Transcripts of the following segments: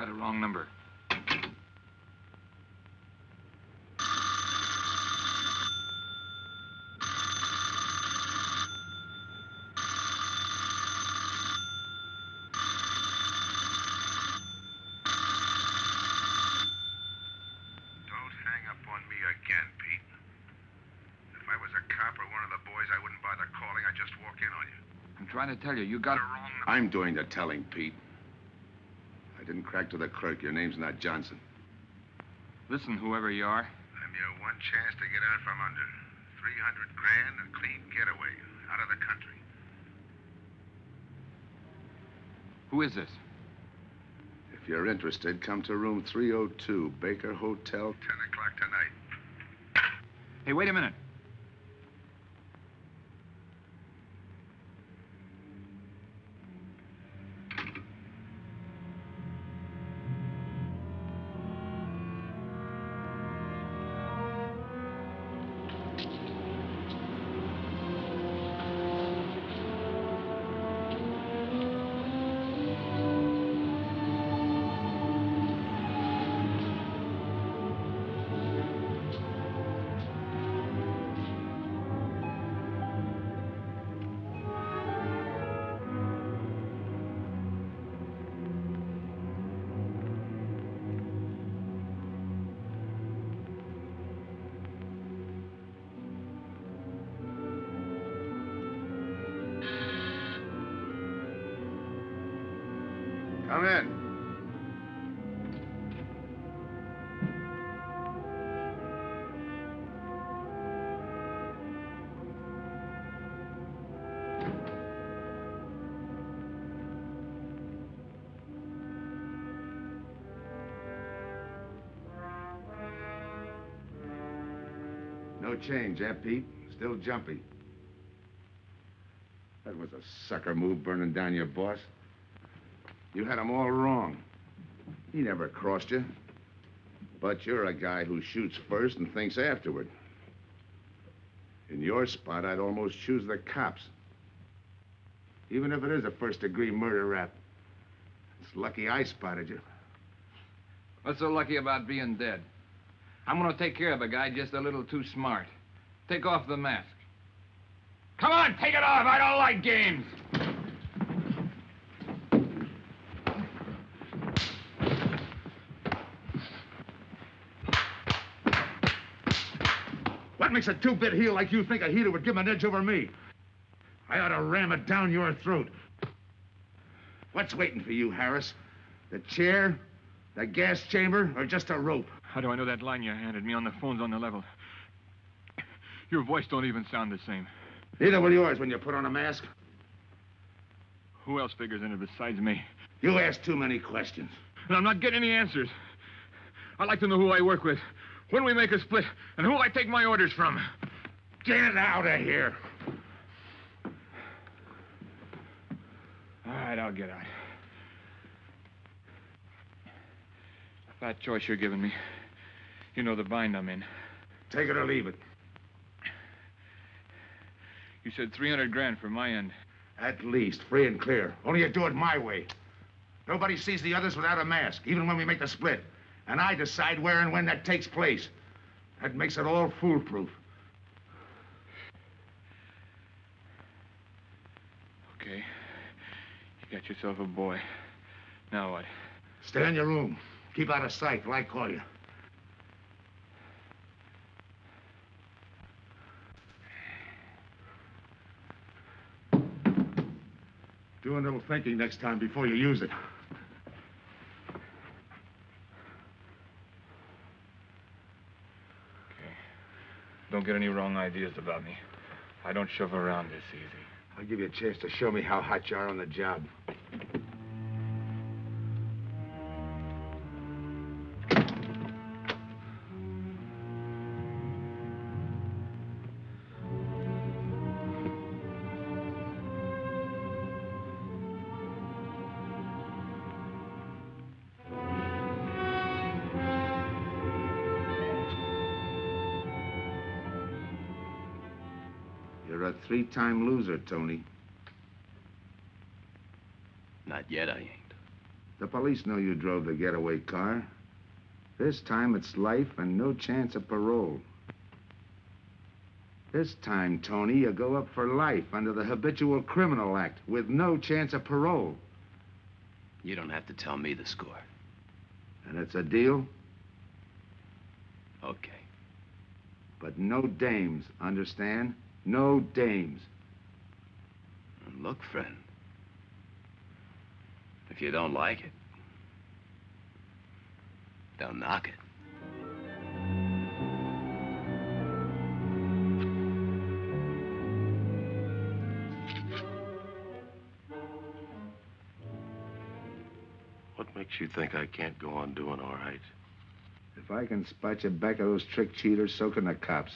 got a wrong number. Trying to tell you, you got... I'm doing the telling, Pete. I didn't crack to the clerk. Your name's not Johnson. Listen, whoever you are. I'm your one chance to get out from under. 300 grand, a clean getaway, out of the country. Who is this? If you're interested, come to room 302, Baker Hotel. 10 o'clock tonight. Hey, wait a minute. Come in. No change, eh, Pete? Still jumpy. That was a sucker move, burning down your boss. You had him all wrong. He never crossed you. But you're a guy who shoots first and thinks afterward. In your spot, I'd almost choose the cops. Even if it is a first-degree murder rap. It's lucky I spotted you. What's so lucky about being dead? I'm gonna take care of a guy just a little too smart. Take off the mask. Come on, take it off! I don't like games! What makes a two-bit heel like you think a heater would give him an edge over me? I ought to ram it down your throat. What's waiting for you, Harris? The chair, the gas chamber, or just a rope? How do I know that line you handed me on the phone's on the level? Your voice don't even sound the same. Neither will yours when you put on a mask. Who else figures in it besides me? You ask too many questions. And I'm not getting any answers. I'd like to know who I work with, when we make a split, and who I take my orders from. Get out of here. All right, I'll get out. That choice you're giving me. You know the bind I'm in. Take it or leave it. You said 300 grand for my end. At least, free and clear. Only you do it my way. Nobody sees the others without a mask, even when we make the split. And I decide where and when that takes place. That makes it all foolproof. Okay. You got yourself a boy. Now what? Stay in your room. Keep out of sight till I call you. Do a little thinking next time before you use it. Okay. Don't get any wrong ideas about me. I don't shove around this easy. I'll give you a chance to show me how hot you are on the job. You're a three-time loser, Tony. Not yet, I ain't. The police know you drove the getaway car. This time it's life and no chance of parole. This time, Tony, you go up for life under the Habitual Criminal Act with no chance of parole. You don't have to tell me the score. And it's a deal? Okay. But no dames, understand? No dames. And look, friend, if you don't like it, don't knock it. What makes you think I can't go on doing all right? If I can spot you back of those trick cheaters, so can the cops.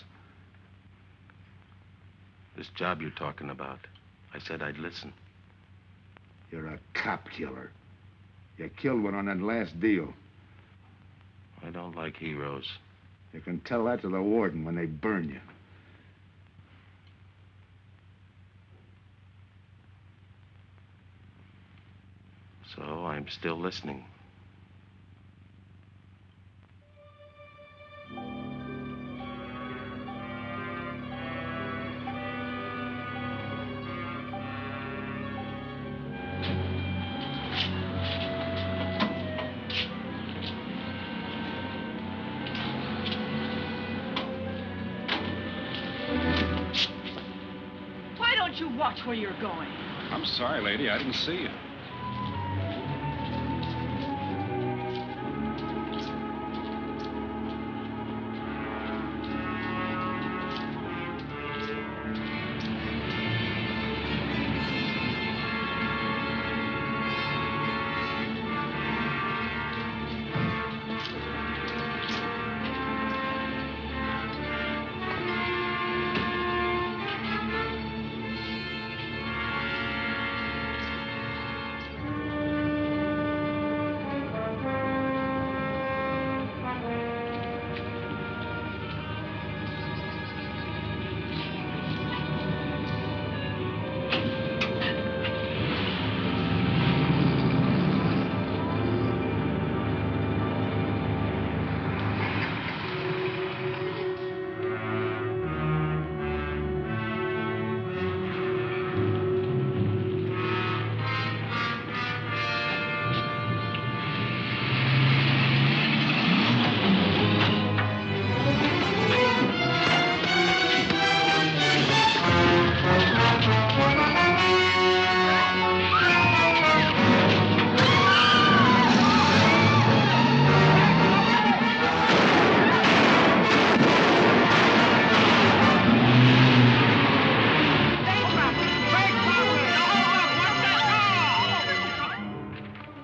This job you're talking about, I said I'd listen. You're a cop killer. You killed one on that last deal. I don't like heroes. You can tell that to the warden when they burn you. So I'm still listening. Why don't you watch where you're going? I'm sorry, lady. I didn't see you.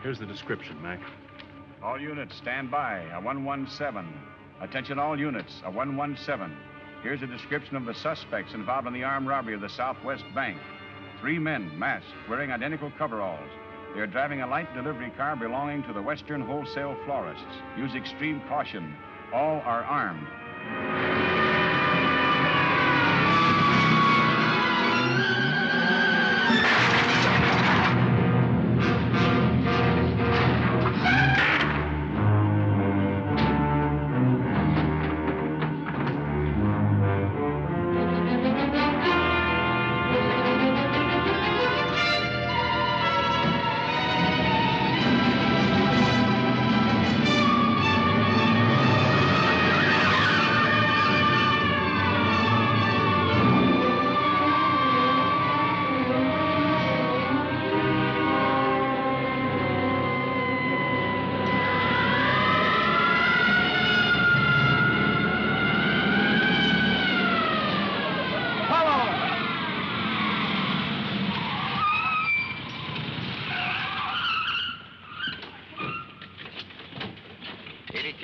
Here's the description, Mac. All units, stand by. A 117. Attention all units, a 117. Here's a description of the suspects involved in the armed robbery of the Southwest Bank. 3 men, masked, wearing identical coveralls. They're driving a light delivery car belonging to the Western Wholesale Florists. Use extreme caution. All are armed.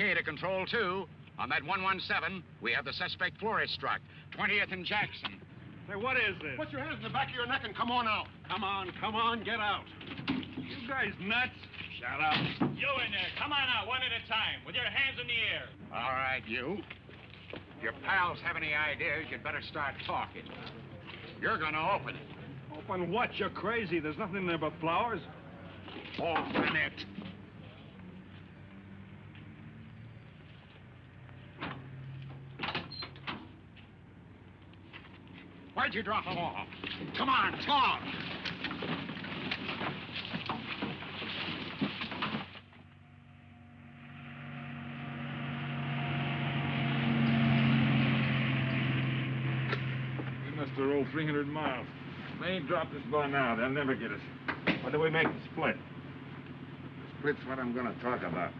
To Control 2. On that 117, we have the suspect florist struck. 20th and Jackson. Say, what is this? Put your hands in the back of your neck and come on out. Come on, get out. You guys nuts? Shut up. You in there, come on out one at a time, with your hands in the air. All right, you. If your pals have any ideas, you'd better start talking. You're gonna open it. Open what? You're crazy. There's nothing in there but flowers. Open it. Why'd you drop them off? Come on, talk. We must have rolled 300 miles. They ain't dropped us by now. They'll never get us. When do we make the split? The split's what I'm going to talk about.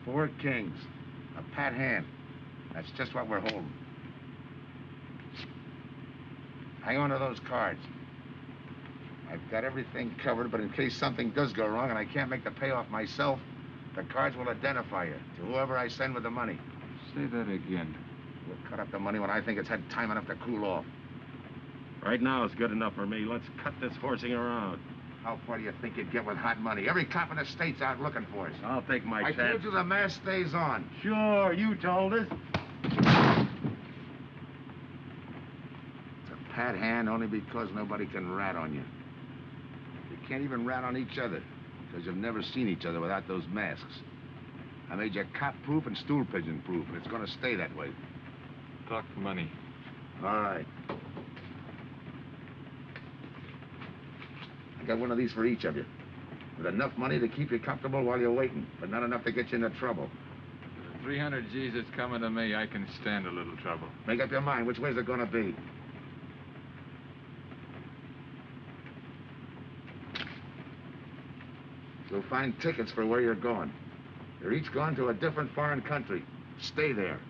4 kings. A pat hand. That's just what we're holding. Hang on to those cards. I've got everything covered, but in case something does go wrong and I can't make the payoff myself, the cards will identify you to whoever I send with the money. Say that again. We'll cut up the money when I think it's had time enough to cool off. Right now is good enough for me. Let's cut this horsing around. How far do you think you'd get with hot money? Every cop in the state's out looking for us. I'll take my I chance. told you the mask stays on. Sure, you told us. It's a pat hand only because nobody can rat on you. You can't even rat on each other because you've never seen each other without those masks. I made you cop-proof and stool-pigeon-proof, and it's going to stay that way. Talk money. All right. I got one of these for each of you. With enough money to keep you comfortable while you're waiting, but not enough to get you into trouble. For the 300 G's that's coming to me, I can stand a little trouble. Make up your mind. Which way's it going to be? You'll find tickets for where you're going. You're each going to a different foreign country. Stay there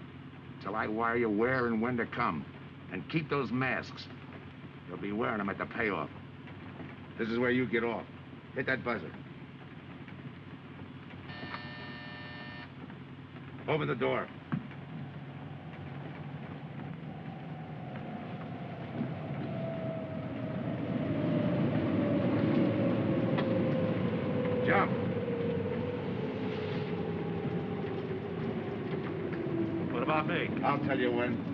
till I wire you where and when to come. And keep those masks. You'll be wearing them at the payoff. This is where you get off. Hit that buzzer. Open the door. Jump. What about me? I'll tell you when.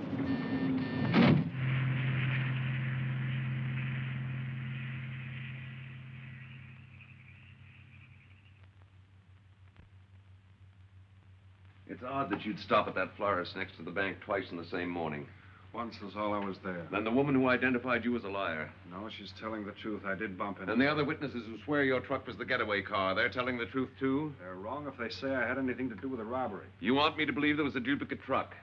It's odd that you'd stop at that florist next to the bank twice in the same morning. Once was all I was there. Then the woman who identified you as a liar. No, she's telling the truth. I did bump into And the other witnesses who swear your truck was the getaway car, they're telling the truth, too? They're wrong if they say I had anything to do with the robbery. You want me to believe there was a duplicate truck?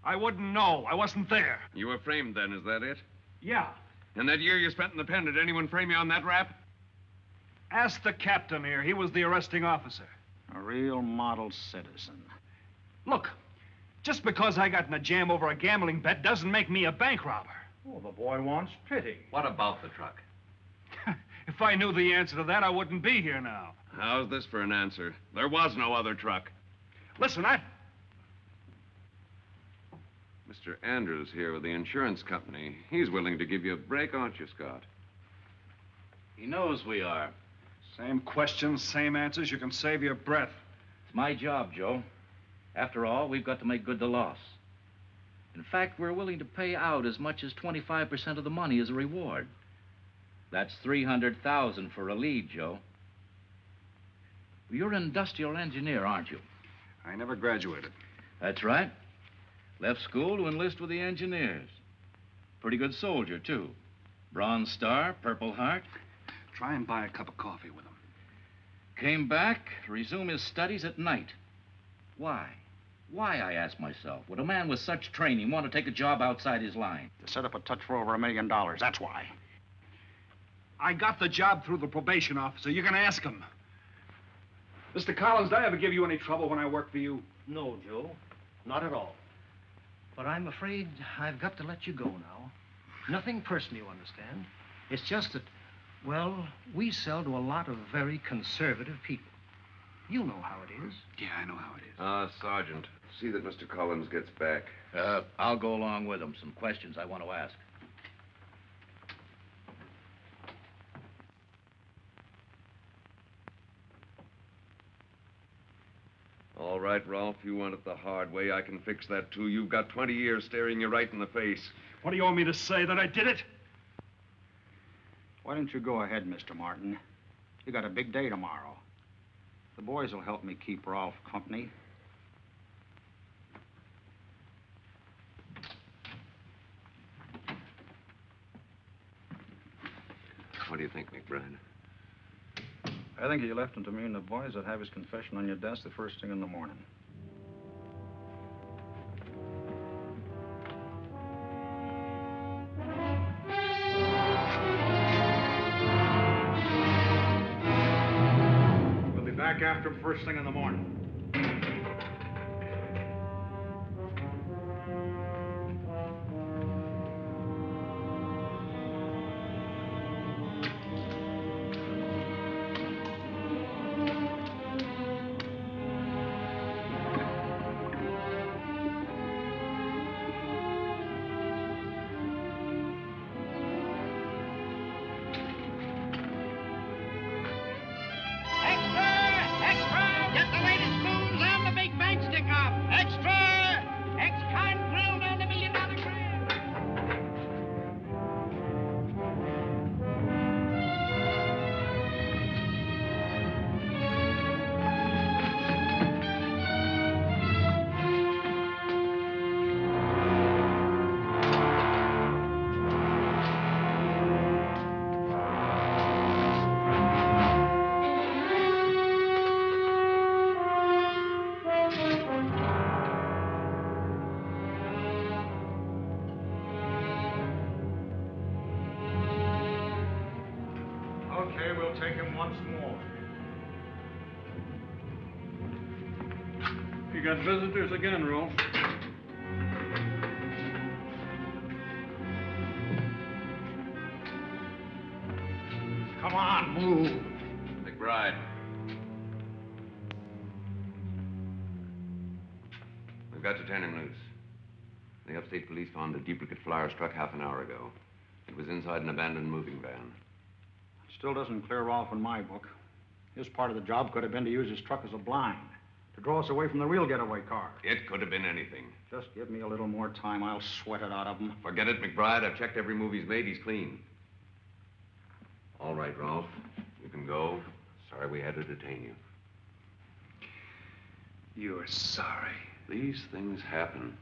I wouldn't know. I wasn't there. You were framed then, is that it? Yeah. And that year you spent in the pen, did anyone frame you on that rap? Ask the captain here. He was the arresting officer. A real model citizen. Look, just because I got in a jam over a gambling bet doesn't make me a bank robber. Oh, the boy wants pity. What about the truck? If I knew the answer to that, I wouldn't be here now. How's this for an answer? There was no other truck. Listen, Mr. Andrews here with the insurance company. He's willing to give you a break, aren't you, Scott? He knows we are. Same questions, same answers. You can save your breath. It's my job, Joe. After all, we've got to make good the loss. In fact, we're willing to pay out as much as 25% of the money as a reward. That's $300,000 for a lead, Joe. You're an industrial engineer, aren't you? I never graduated. That's right. Left school to enlist with the engineers. Pretty good soldier, too. Bronze Star, Purple Heart. Try and buy a cup of coffee with him. Came back to resume his studies at night. Why? Why, I ask myself, would a man with such training want to take a job outside his line? To set up a touch for over $1 million, that's why. I got the job through the probation officer. You can ask him. Mr. Collins, did I ever give you any trouble when I worked for you? No, Joe. Not at all. But I'm afraid I've got to let you go now. Nothing personal, you understand. It's just that, well, we sell to a lot of very conservative people. You know how it is. Yeah, I know how it is. Sergeant, see that Mr. Collins gets back. I'll go along with him. Some questions I want to ask. All right, Ralph, you want it the hard way. I can fix that, too. You've got 20 years staring you right in the face. What do you want me to say, that I did it? Why don't you go ahead, Mr. Martin? You got a big day tomorrow. The boys will help me keep Rolf company. What do you think, McBride? I think you left him to me and the boys that have his confession on your desk the first thing in the morning. We'll be back after him first thing in the morning. Okay, we'll take him once more. You got visitors again, Rolf. Come on, move. McBride. We've got to turn him loose. The upstate police found a duplicate flyer struck half an hour ago. It was inside an abandoned moving van. Still doesn't clear Rolf in my book. His part of the job could have been to use his truck as a blind, to draw us away from the real getaway car. It could have been anything. Just give me a little more time. I'll sweat it out of him. Forget it, McBride. I've checked every move he's made. He's clean. All right, Rolf. You can go. Sorry we had to detain you. You're sorry. These things happen.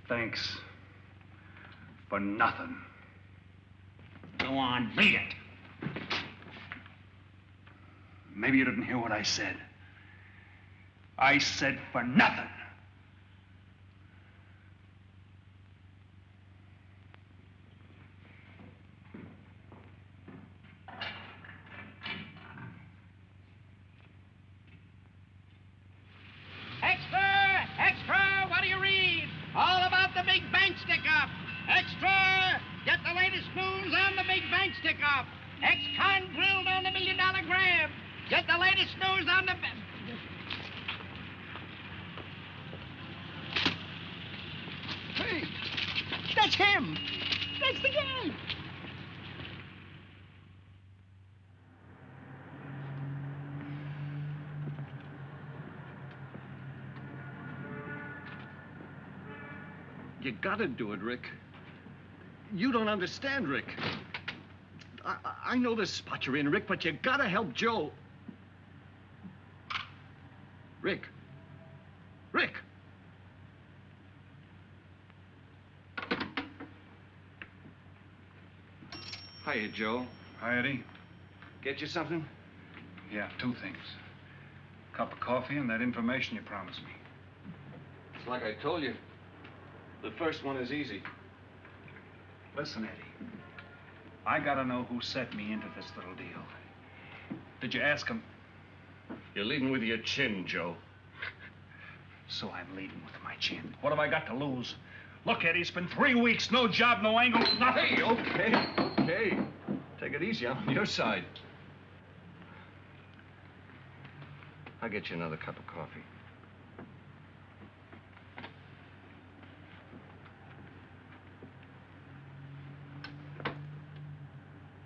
Thanks. For nothing. Go on, beat it. Maybe you didn't hear what I said. I said for nothing. Extra! Extra! What do you read? All about the big bank stick-up. Extra! Get the latest news on the big bank stick-up. Ex-con grilled on the $1 million grab. Get the latest news on the... Hey, that's him. That's the guy. You gotta do it, Rick. You don't understand, Rick. I know the spot you're in, Rick, but you gotta help Joe. Rick. Rick! Hiya, Joe. Hi, Eddie. Get you something? Yeah, 2 things. Cup of coffee and that information you promised me. It's like I told you. The first one is easy. Listen, Eddie. I gotta know who set me into this little deal. Did you ask him? You're leading with your chin, Joe. So I'm leading with my chin. What have I got to lose? Look, Eddie, it's been 3 weeks. No job, no angle, nothing. Hey, okay. Take it easy. I'm on your side. I'll get you another cup of coffee.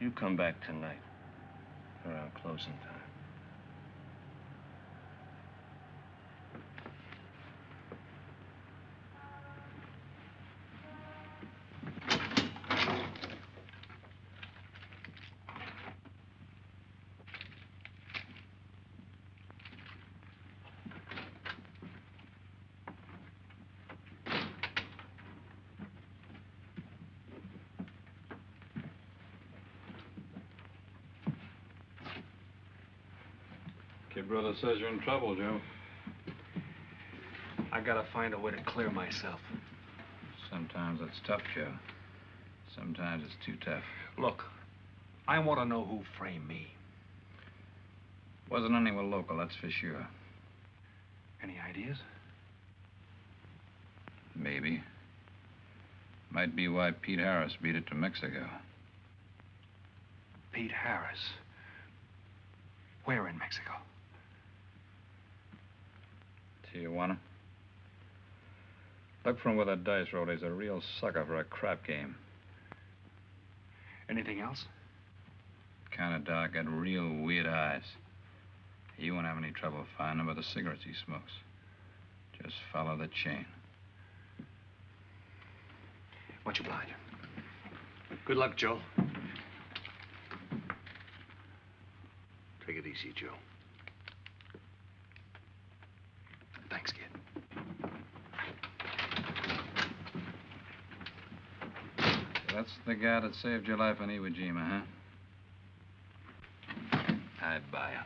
You come back tonight, around closing time. Kid brother says you're in trouble, Joe. I gotta find a way to clear myself. Sometimes it's tough, Joe. Sometimes it's too tough. Look, I want to know who framed me. Wasn't anyone local, that's for sure. Any ideas? Maybe. Might be why Pete Harris beat it to Mexico. Pete Harris? Where in Mexico? Tijuana. Look from where the dice rolled. He's a real sucker for a crap game. Anything else? Kind of dark, got real weird eyes. You won't have any trouble finding him by the cigarettes he smokes. Just follow the chain. Much obliged. Good luck, Joe. Take it easy, Joe. Thanks, kid. That's the guy that saved your life in Iwo Jima, huh? I buy him.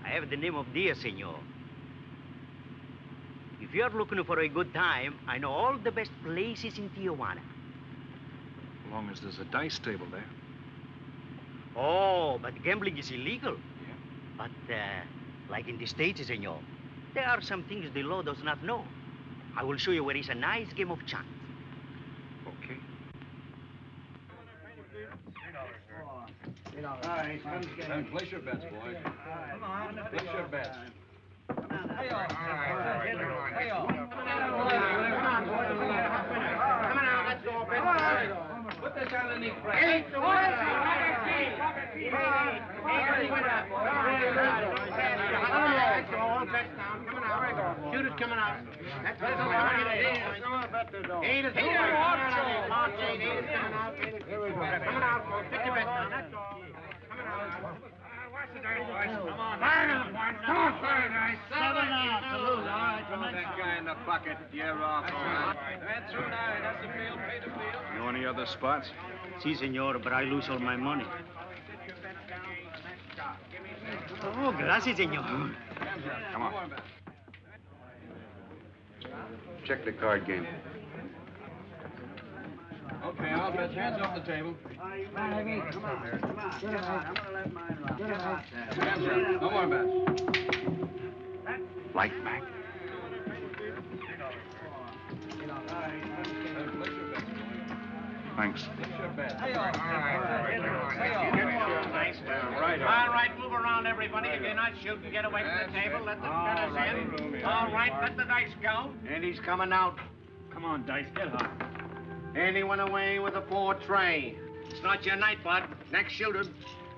I have the name of Dia, senor. If you are looking for a good time, I know all the best places in Tijuana. As long as there's a dice table there. Oh, but gambling is illegal. Yeah. But, like in the States, senor, there are some things the law does not know. I will show you where is a nice game of chance. Okay. All right, Place your bets, boys. Come on. Place your bets. Hey, all. Hey, all. Come on now, let's go, Ben. Put this on the knee, Fred. Shoot it coming out. That's what coming out. Eight is coming out, folks. Pick your bets down. That's all. Coming out. Watch the dice, boys. Come on. Fire to the points. Come on, fire dice. 7 out to lose. All right, Throw that guy in the bucket. You're off. That's through now. That's the field. Pay the field. Know any other spots? Si, senor, but I lose all my money. Oh, gracias, senor. Come on. Check the card game. Okay, I'll bet hands off the table. Come on. I'm gonna let mine run. Hands up. No more bets. Light back. Thanks. All right, move around, everybody. If you're not shooting, get away from the table. Let the fellas in. All right, let the dice go. And he's coming out. Come on, Dice, get hot. And he went away with a 4 tray. It's not your night, bud. Next shooter.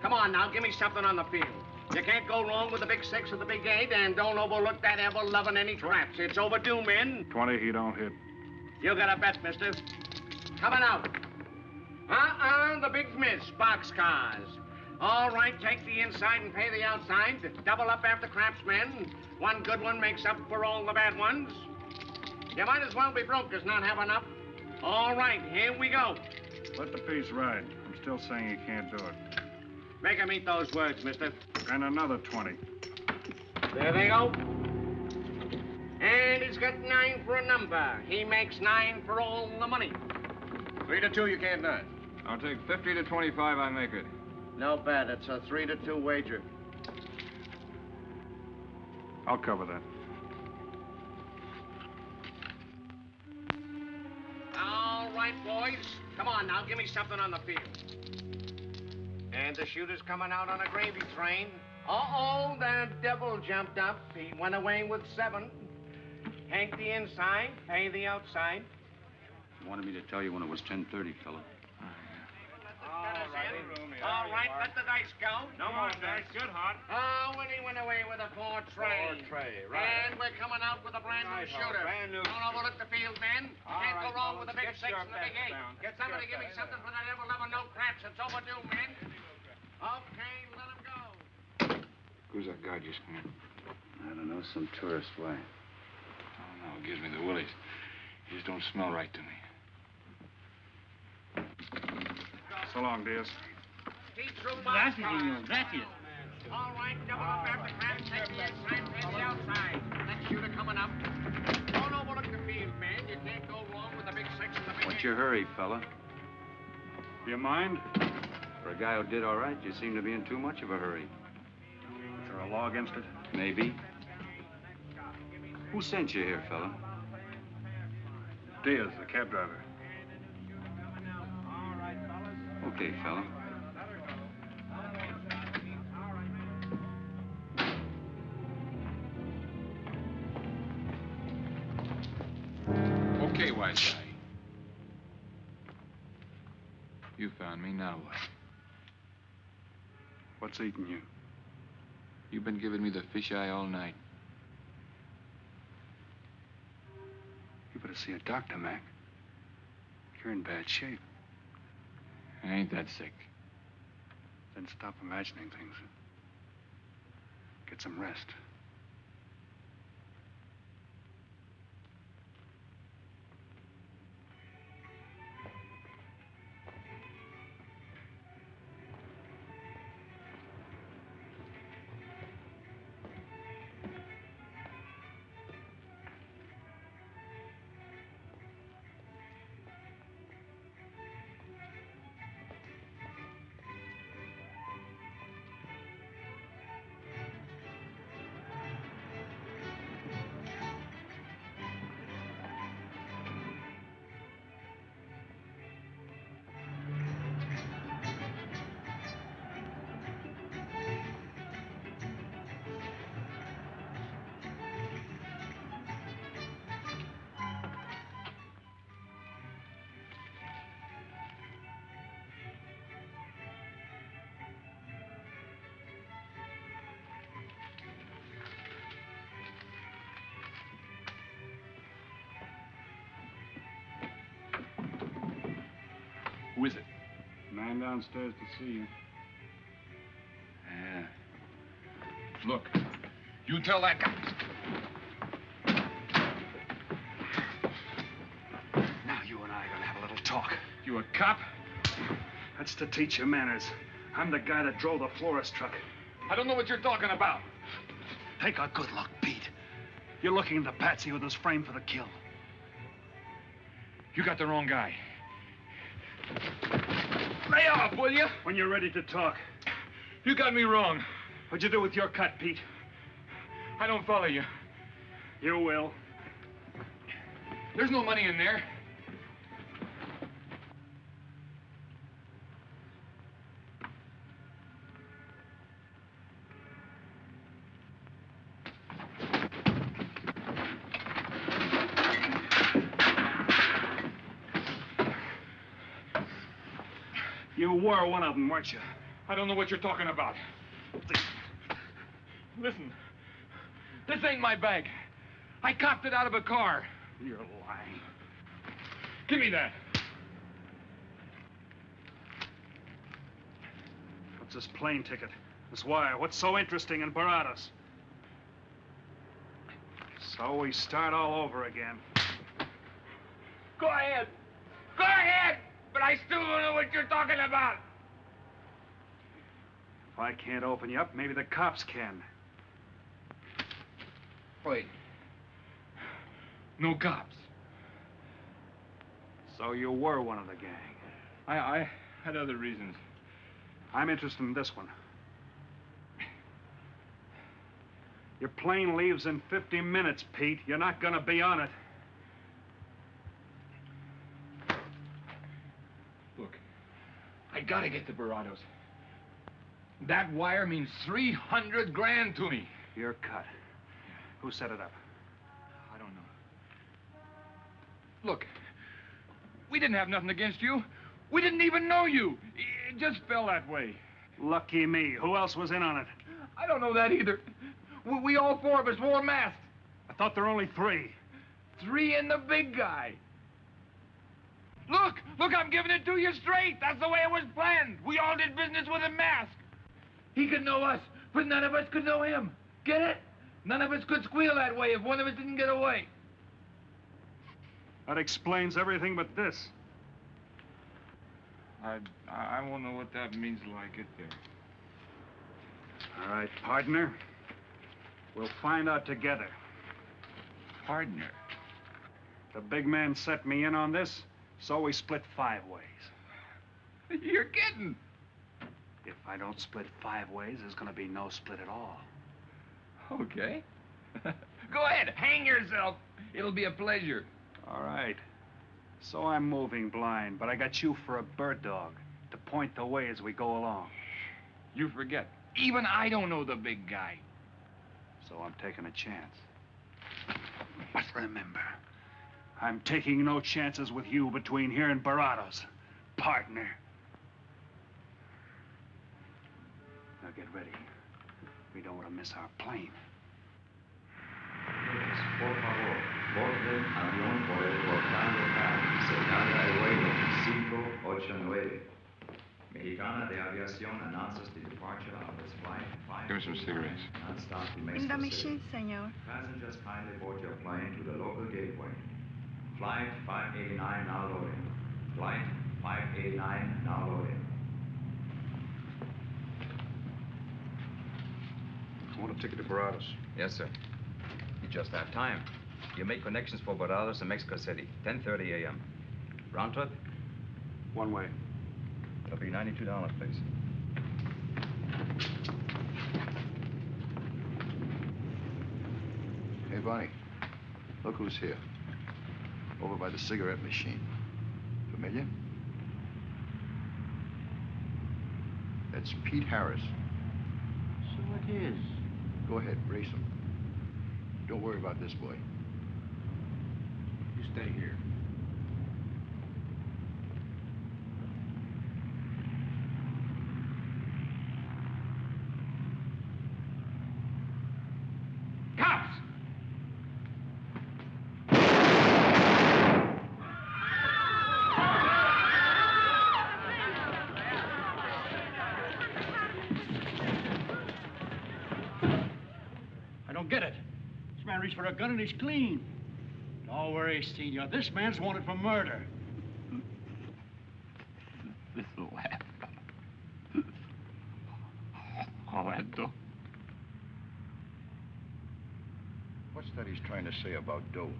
Come on now, give me something on the field. You can't go wrong with the big 6 or the big 8, and don't overlook that ever-loving any traps. It's overdue, men. 20, he don't hit. You got a bet, mister. Coming out. The big miss, boxcars. All right, take the inside and pay the outside. Double up after craps, men. One good one makes up for all the bad ones. You might as well be broke as not have enough. All right, here we go. Let the piece ride. I'm still saying he can't do it. Make him eat those words, mister. And another 20. There they go. And he's got 9 for a number. He makes 9 for all the money. 3 to 2, you can't deny. I'll take 50 to 25, I make it. No bet. It's a 3 to 2 wager. I'll cover that. All right, boys. Come on now, give me something on the field. And the shooter's coming out on a gravy train. Uh-oh, the devil jumped up. He went away with 7. Hank the inside, pay the outside. You wanted me to tell you when it was 10:30, fella. All right, let the dice go. No more dice. Good, hot. Oh, when he went away with a 4 tray. 4 tray, right. And we're coming out with a brand new shooter. Brand new. Don't overlook the field, men. All Can't go right, wrong with the big get 6 your and the big bets 8. down. Get Somebody your give me bets something down. for that ever loving no craps. It's overdue, men. Okay, let him go. Who's that guy just come in? I don't know, some tourist. Why? Oh, no, it gives me the willies. He just don't smell right to me. So long, Diaz. Gracias, senor. Gracias. All right, double up after craps. Take the inside, pay the outside. Next shooter coming up. Don't overlook the field, man. You can't go wrong with the big 6 and the big 8. What's your hurry, fella? You mind? For a guy who did all right, you seem to be in too much of a hurry. Is there a law against it? Maybe. Who sent you here, fella? Diaz, the cab driver. Okay, fella. Okay, wise guy. You found me, now what? What's eating you? You've been giving me the fisheye all night. You better see a doctor, Mac. You're in bad shape. I ain't that sick. Then stop imagining things. Get some rest. Who is it? Man downstairs to see you. Yeah. Look, you tell that guy. Now you and I are gonna have a little talk. You a cop? That's to teach you manners. I'm the guy that drove the florist truck. I don't know what you're talking about. Take a good look, Pete. You're looking into Patsy with his frame for the kill. You got the wrong guy. Lay off, will you? When you're ready to talk. You got me wrong. What'd you do with your cut, Pete? I don't follow you. You will. There's no money in there. You were one of them, weren't you? I don't know what you're talking about. Listen, this ain't my bag. I copped it out of a car. You're lying. Give me that. What's this plane ticket? This wire? What's so interesting in Baradas? So we start all over again. Go ahead. Go ahead! But I still don't know what you're talking about. If I can't open you up, maybe the cops can. Wait. No cops. So you were one of the gang. I had other reasons. I'm interested in this one. Your plane leaves in 50 minutes, Pete. You're not gonna be on it. gotta get to Barados. That wire means 300 grand to me. You're cut. Who set it up? I don't know. Look, we didn't have nothing against you. We didn't even know you. It just fell that way. Lucky me. Who else was in on it? I don't know that either. We all four of us wore masks. I thought there were only 3. 3 and the big guy. Look, I'm giving it to you straight. That's the way it was planned. We all did business with a mask. He could know us, but none of us could know him. Get it? None of us could squeal that way if one of us didn't get away. That explains everything but this. I won't know what that means till I get there. All right, partner. We'll find out together. Partner? The big man set me in on this, so we split 5 ways. You're kidding. If I don't split 5 ways, there's gonna be no split at all. Okay. Go ahead, hang yourself. It'll be a pleasure. All right. So I'm moving blind, but I got you for a bird dog to point the way as we go along. You forget. Even I don't know the big guy. So I'm taking a chance. But remember, I'm taking no chances with you between here and Barados, partner. Now get ready. We don't want to miss our plane. Por favor, borde avión por el portal local, cercada el vuelo 589. Mexicana de Aviación announces the departure of this flight 5. Give me some cigarettes. Non-stop to In the Mexico machine, City. senor. Passengers kindly board your plane to the local gateway. Flight 589 now loading. Flight 589 now loading. I want a ticket to Barados. Yes, sir. You just have time. You make connections for Barados and Mexico City, 10:30 a.m. Round trip? One way. It'll be $92, please. Hey, Bonnie. Look who's here. Over by the cigarette machine. Familiar? That's Pete Harris. So it is. Go ahead, race him. Don't worry about this boy. You stay here. Cops! I don't get it. This man reached for a gun and he's clean. Don't worry, Senor. This man's wanted for murder. This will happen. Orlando. What's that he's trying to say about dough?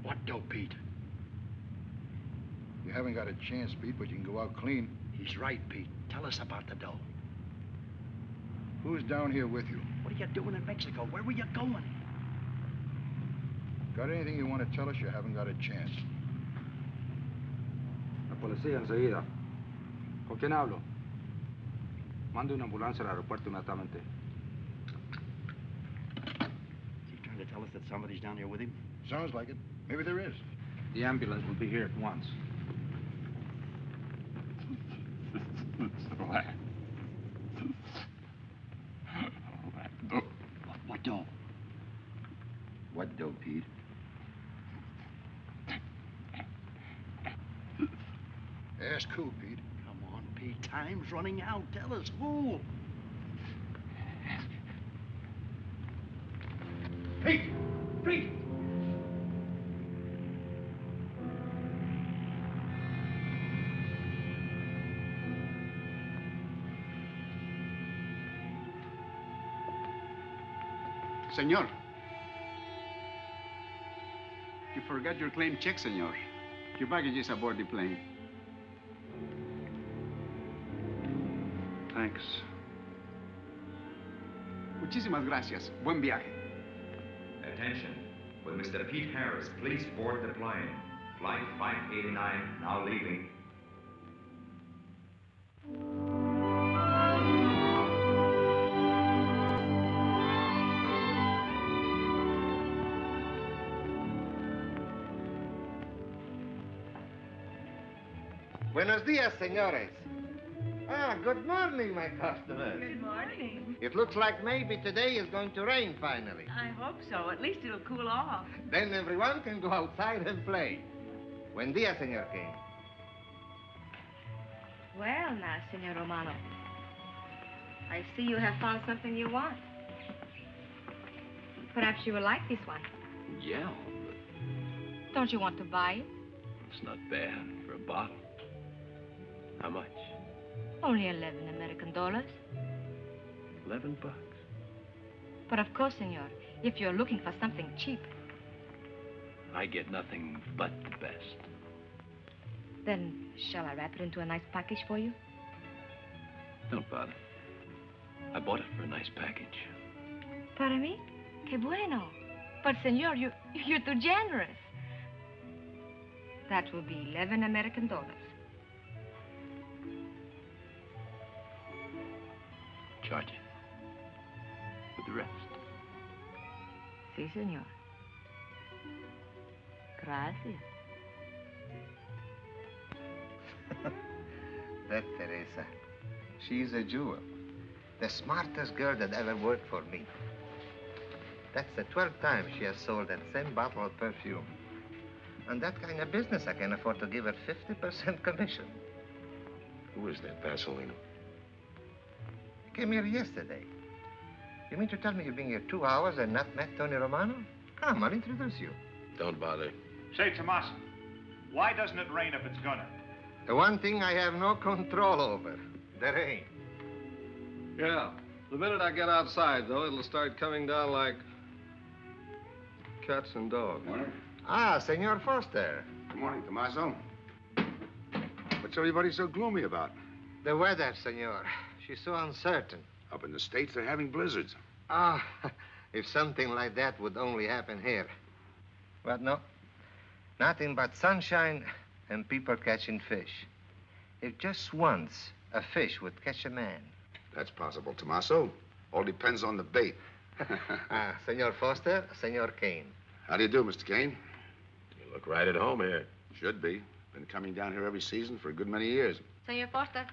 What dough, Pete? You haven't got a chance, Pete, but you can go out clean. He's right, Pete. Tell us about the dough. Who's down here with you? What are you doing in Mexico? Where were you going? Got anything you want to tell us? You haven't got a chance. La policía enseguida. ¿Con quién hablo? Mande una ambulancia al aeropuerto inmediatamente. Is he trying to tell us that somebody's down here with him? Sounds like it. Maybe there is. The ambulance will be here at once. What dough? What dough, Pete? Ask who, Pete? Come on, Pete. Time's running out. Tell us who. Pete! Pete! Senor. You forgot your claim check, senor. Your baggage is aboard the plane. Thanks. Muchísimas gracias. Buen viaje. Attention. Will Mr. Pete Harris please board the plane? Flight 589 now leaving. Buenos dias, senores. Ah, good morning, my customers. Good morning. It looks like maybe today is going to rain finally. I hope so. At least it'll cool off. Then everyone can go outside and play. Buen dia, Senor King. Well, now, Senor Romano, I see you have found something you want. Perhaps you will like this one. Yeah, Don't you want to buy it? it's not bad for a bottle. How much? Only 11 American dollars. $11. But of course, senor, if you're looking for something cheap, I get nothing but the best. then shall I wrap it into a nice package for you? Don't bother. I bought it for a nice package. Para mí? Que bueno. But, senor, you're too generous. That will be 11 American dollars. Charge it. With the rest. Si, senor. Gracias. That Teresa, she's a jewel. The smartest girl that ever worked for me. That's the 12th time she has sold that same bottle of perfume. On that kind of business, I can afford to give her 50% commission. Who is that Vaseline? He came here yesterday. You mean to tell me you've been here 2 hours and not met Tony Romano? Come, I'll introduce you. Don't bother. Say, Tomas, why doesn't it rain if it's gonna? The one thing I have no control over, the rain. Yeah. The minute I get outside, though, it'll start coming down like cats and dogs. Ah, Senor Foster. Good morning, Tommaso. What's everybody so gloomy about? The weather, senor. She's so uncertain. Up in the States, they're having blizzards. Ah, if something like that would only happen here. But no. Nothing but sunshine and people catching fish. If just once a fish would catch a man. That's possible, Tommaso. All depends on the bait. Ah, Senor Foster, Senor Kane. How do you do, Mr. Kane? You look right at home here. Should be. Been coming down here every season for a good many years. Senor Foster,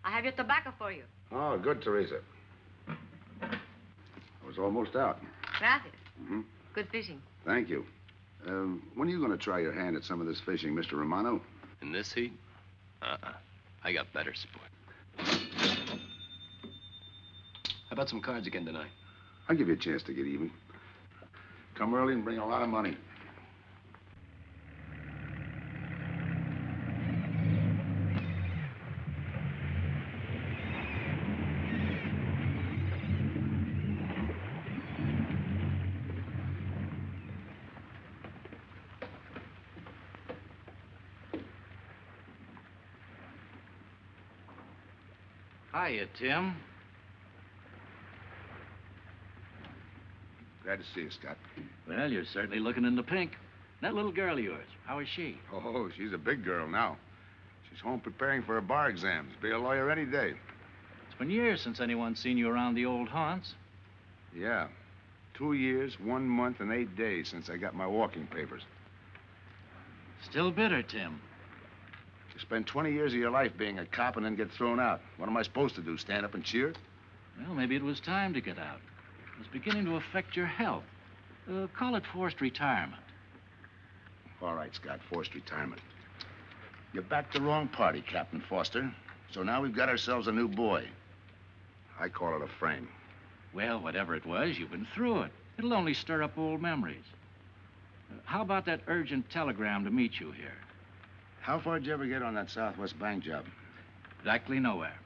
I have your tobacco for you. Oh, good, Teresa. I was almost out. Gracias. Mm-hmm. Good fishing. Thank you. When are you going to try your hand at some of this fishing, Mr. Romano? In this heat? I got better sport. How about some cards again tonight? I'll give you a chance to get even. Come early and bring a lot of money. Hiya, Tim. Glad to see you, Scott. Well, you're certainly looking in the pink. That little girl of yours, how is she? Oh, she's a big girl now. She's home preparing for her bar exams. Be a lawyer any day. It's been years since anyone's seen you around the old haunts. Yeah. 2 years, 1 month, and 8 days since I got my walking papers. Still bitter, Tim. You spend 20 years of your life being a cop and then get thrown out. What am I supposed to do, stand up and cheer? Well, maybe it was time to get out. It was beginning to affect your health. Call it forced retirement. All right, Scott, forced retirement. You backed the wrong party, Captain Foster. So now we've got ourselves a new boy. I call it a frame. Well, whatever it was, you've been through it. It'll only stir up old memories. How about that urgent telegram to meet you here? How far did you ever get on that Southwest Bank job? Exactly nowhere.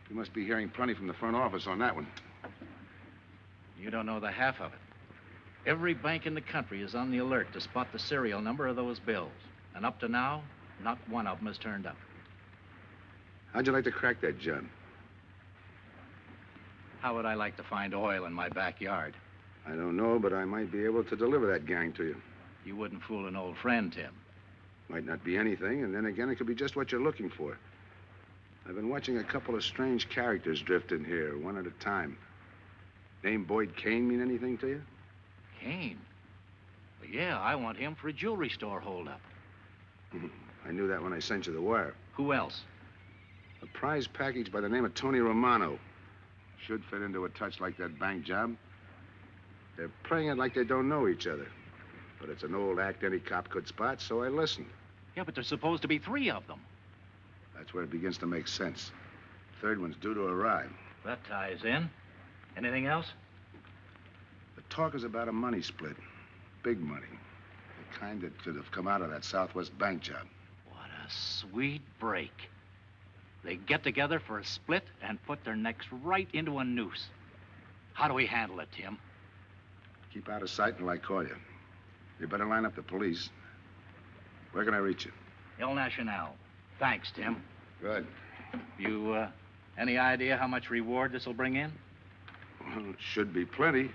You must be hearing plenty from the front office on that one. You don't know the half of it. Every bank in the country is on the alert to spot the serial number of those bills. And up to now, not one of them has turned up. How'd you like to crack that job? How would I like to find oil in my backyard? I don't know, but I might be able to deliver that gang to you. You wouldn't fool an old friend, Tim. Might not be anything, and then again, it could be just what you're looking for. I've been watching a couple of strange characters drift in here, one at a time. Name Boyd Kane mean anything to you? Kane? Well, yeah, I want him for a jewelry store holdup. I knew that when I sent you the wire. Who else? A prize package by the name of Tony Romano. Should fit into a touch like that bank job. They're playing it like they don't know each other. But it's an old act any cop could spot, so I listened. Yeah, but there's supposed to be 3 of them. That's where it begins to make sense. Third one's due to arrive. That ties in. Anything else? The talk is about a money split. Big money. The kind that should have come out of that Southwest bank job. What a sweet break. They get together for a split and put their necks right into a noose. How do we handle it, Tim? Keep out of sight until I call you. You better line up the police. Where can I reach you? El Nacional. Thanks, Tim. Good. You, any idea how much reward this will bring in? Well, it should be plenty.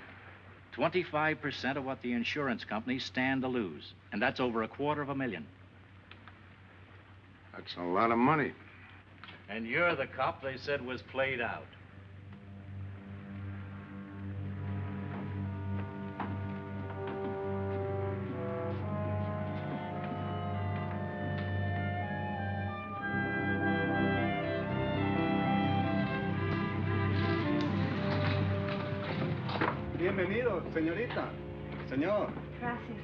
25% of what the insurance companies stand to lose. And that's over $250,000. That's a lot of money. And you're the cop they said was played out. Bienvenido, señorita. Señor. Gracias.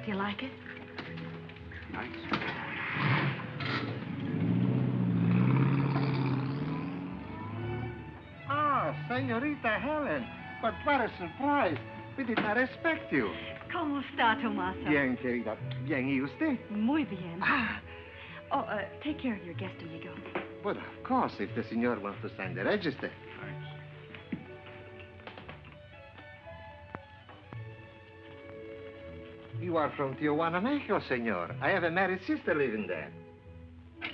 Do you like it? Nice. Ah, Señorita Helen. But what a surprise. We did not expect you. ¿Cómo está, Tomasa? Bien, querida. Bien, ¿y usted? Muy bien. Oh, take care of your guest, amigo. But of course, if the senor wants to sign the register. You are from Tijuana, Mexico, senor. I have a married sister living there.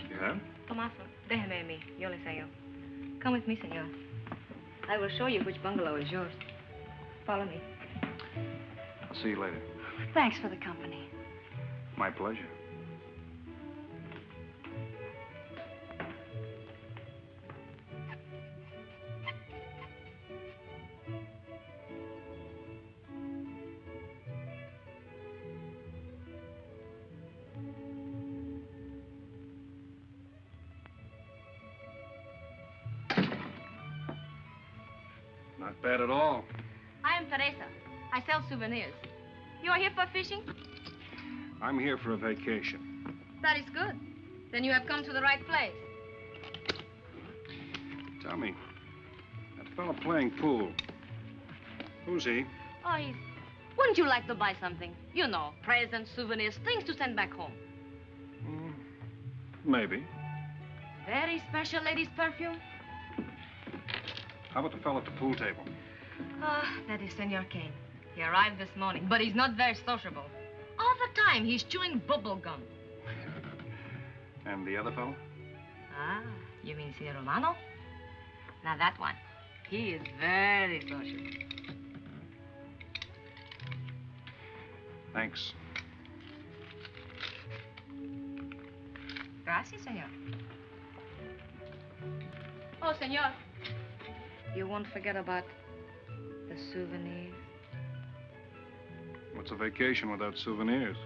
Yeah? Tomasa, déjeme a mí. Yo le enseño. Come with me, senor. I will show you which bungalow is yours. Follow me. I'll see you later. Thanks for the company. My pleasure. Not bad at all. I am Teresa. I sell souvenirs. You are here for fishing? I'm here for a vacation. That is good. Then you have come to the right place. Tell me, that fellow playing pool, who's he? Oh, he's... Wouldn't you like to buy something? You know, presents, souvenirs, things to send back home. Maybe. Very special ladies' perfume. How about the fellow at the pool table? Ah, that is Senor Kane. He arrived this morning, but he's not very sociable. All the time, he's chewing bubble gum. And the other fellow? Ah, you mean Senor Romano? Now, that one. He is very sociable. Thanks. Gracias, senor. Oh, senor. You won't forget about the souvenirs. What's a vacation without souvenirs?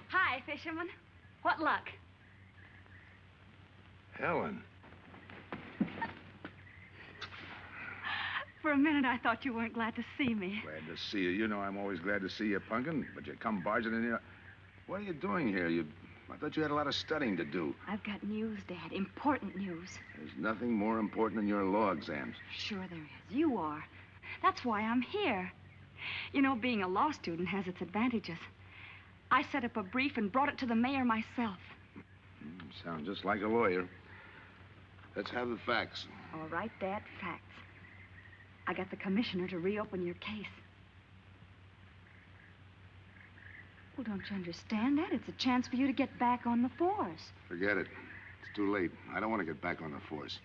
Hi, fisherman. What luck? Helen. For a minute, I thought you weren't glad to see me. Glad to see you. You know I'm always glad to see you, Punkin, but you come barging in here. What are you doing here? You I thought you had a lot of studying to do. I've got news, Dad. Important news. There's nothing more important than your law exams. Sure there is. You are. That's why I'm here. You know, being a law student has its advantages. I set up a brief and brought it to the mayor myself. Sound just like a lawyer. Let's have the facts. All right, Dad, facts. I got the commissioner to reopen your case. Well, don't you understand that? It's a chance for you to get back on the force. Forget it. It's too late. I don't want to get back on the force.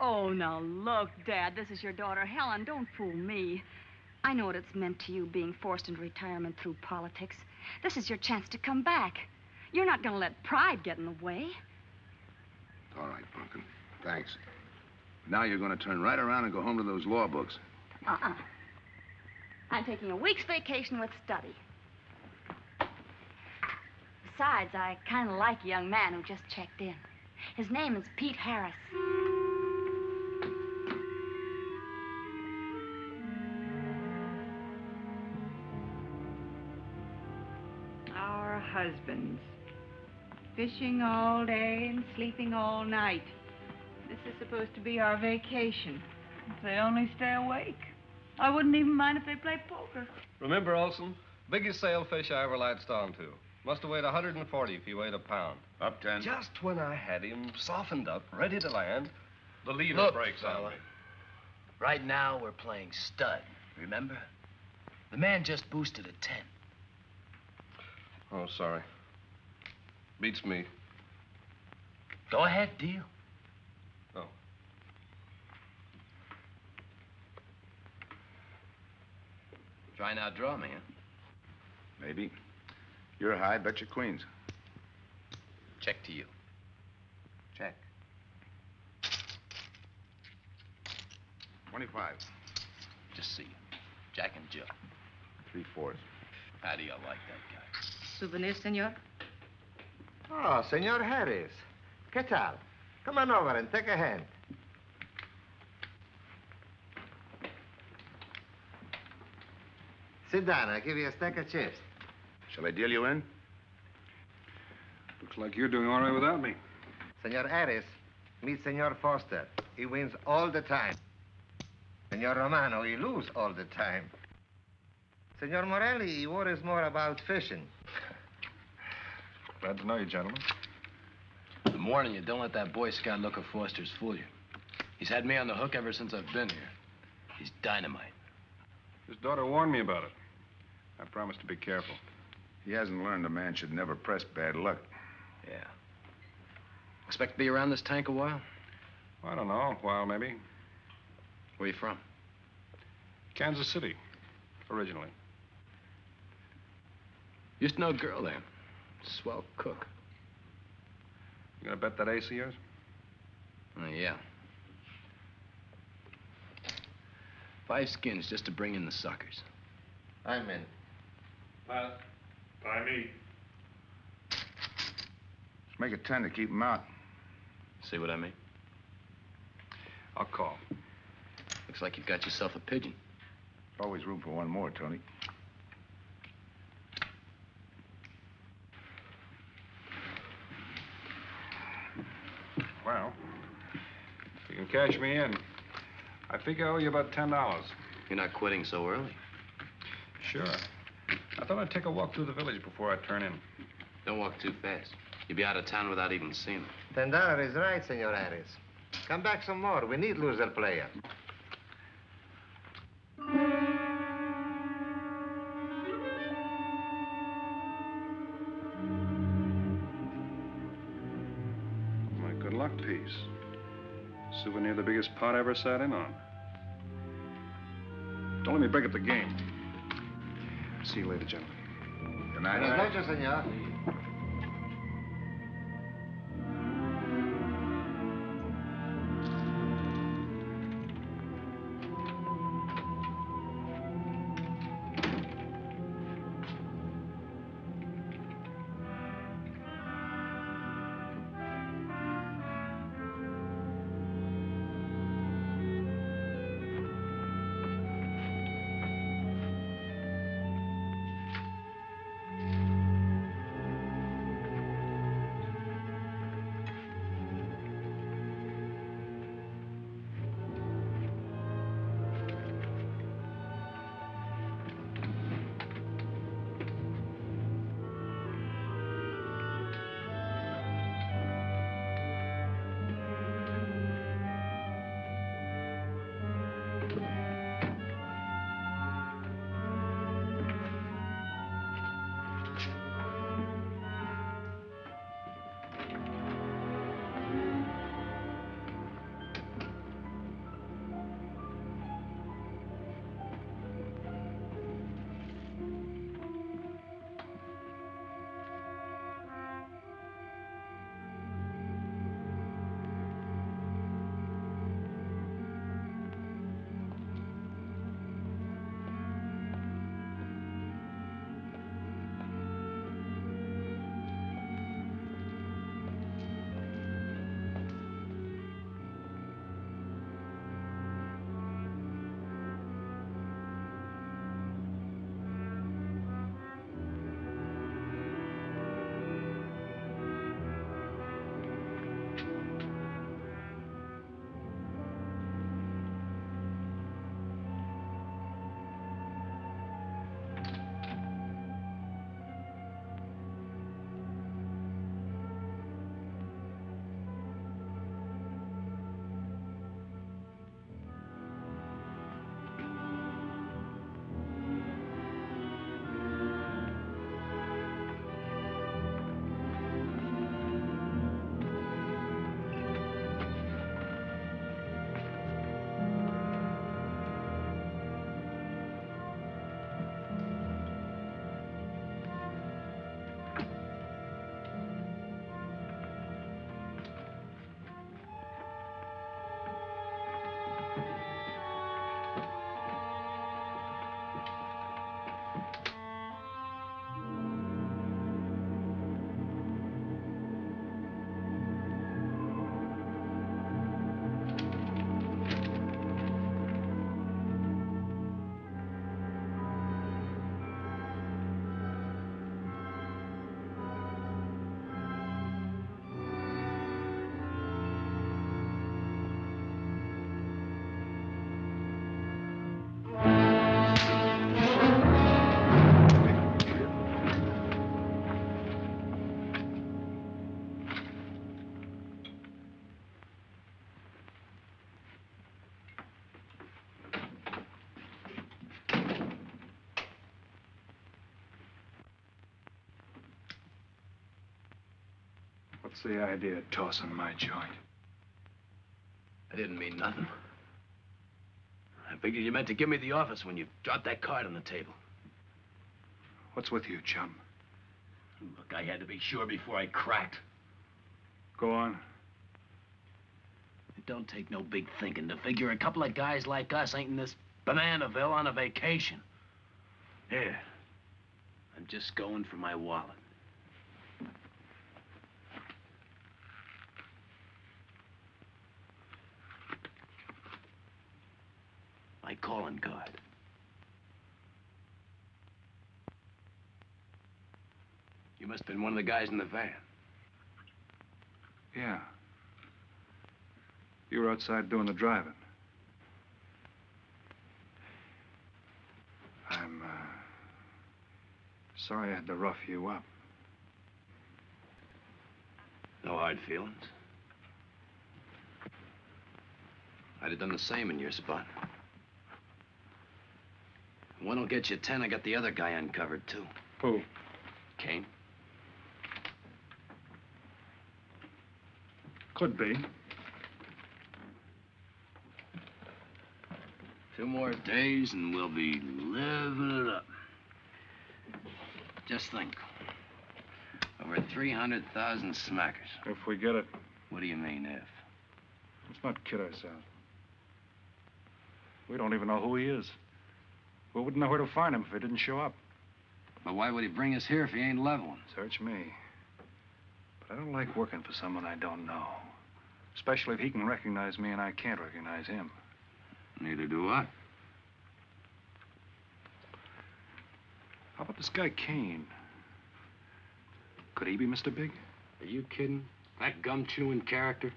Oh, now look, Dad, this is your daughter, Helen. Don't fool me. I know what it's meant to you being forced into retirement through politics. This is your chance to come back. You're not going to let pride get in the way. All right, Pumpkin. Thanks. Now you're going to turn right around and go home to those law books. Uh-uh. I'm taking a week's vacation with study. Besides, I kind of like a young man who just checked in. His name is Pete Harris. Our husbands. Fishing all day and sleeping all night. This is supposed to be our vacation. If they only stay awake. I wouldn't even mind if they played poker. Remember, Olson, biggest sailfish I ever latched onto. Must have weighed 140 if he weighed a pound. Up 10. Just when I had him softened up, ready to land, the leader Look, breaks on fella. me. Right now, we're playing stud, remember? The man just boosted a 10. Oh, sorry. Beats me. Go ahead, deal. Oh. Try and outdraw me, huh? Maybe. You're high, bet your queens. Check to you. Check. 25. Just see you. Jack and Jill. 3/4. How do you like that guy? Souvenir, senor? Oh, Senor Harris. ¿Qué tal? Come on over and take a hand. Sit down. I'll give you a stack of chips. Shall I deal you in? Looks like you're doing all right without me. Senor Harris, meet Senor Foster. He wins all the time. Senor Romano, he loses all the time. Senor Morelli, he worries more about fishing. Glad to know you, gentlemen. I'm warning you, don't let that Boy Scout look of Foster's fool you. He's had me on the hook ever since I've been here. He's dynamite. His daughter warned me about it. I promised to be careful. He hasn't learned a man should never press bad luck. Yeah. Expect to be around this tank a while? I don't know, a while maybe. Where you from? Kansas City, originally. Used to know a girl there. Swell cook. You gonna bet that ace of yours? Yeah. 5 skins just to bring in the suckers. I'm in. Pass. By me. Let's make it 10 to keep him out. See what I mean? I'll call. Looks like you've got yourself a pigeon. Always room for one more, Tony. Well, if you can cash me in, I think I owe you about $10. You're not quitting so early. Sure. I thought I'd take a walk through the village before I turn in. Don't walk too fast. You'll be out of town without even seeing it. $10 is right, Senor Harris. Come back some more. We need loser player. My good luck piece. Souvenir the biggest pot I ever sat in on. Don't let me break up the game. See you later, gentlemen. Good night. Buenas noches, senor. What's the idea of tossing my joint? I didn't mean nothing. I figured you meant to give me the office when you dropped that card on the table. What's with you, chum? Look, I had to be sure before I cracked. Go on. It don't take no big thinking to figure a couple of guys like us ain't in this Bananaville on a vacation. Here, I'm just going for my wallet. My calling card. You must have been one of the guys in the van. Yeah. You were outside doing the driving. I'm, sorry I had to rough you up. No hard feelings. I'd have done the same in your spot. One will get you 10. I got the other guy uncovered, too. Who? Kane. Could be. 2 more days and we'll be living it up. Just think. Over 300,000 smackers. If we get it. What do you mean, if? Let's not kid ourselves. We don't even know who he is. We wouldn't know where to find him if he didn't show up. But why would he bring us here if he ain't leveling? Search me. But I don't like working for someone I don't know. Especially if he can recognize me and I can't recognize him. Neither do I. How about this guy Kane? Could he be Mr. Big? Are you kidding? That gum-chewing character?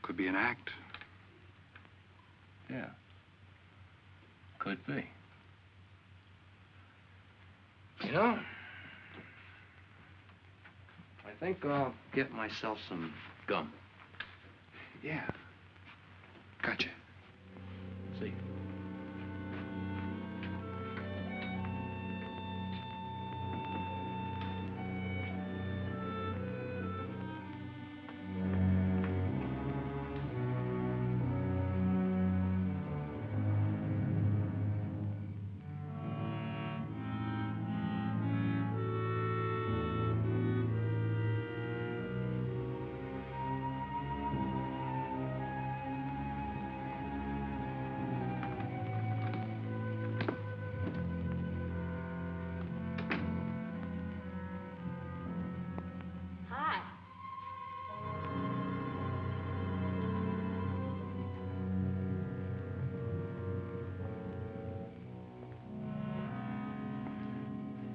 Could be an act. Yeah. Could be. You know, I think I'll get myself some gum. Yeah. Gotcha. See.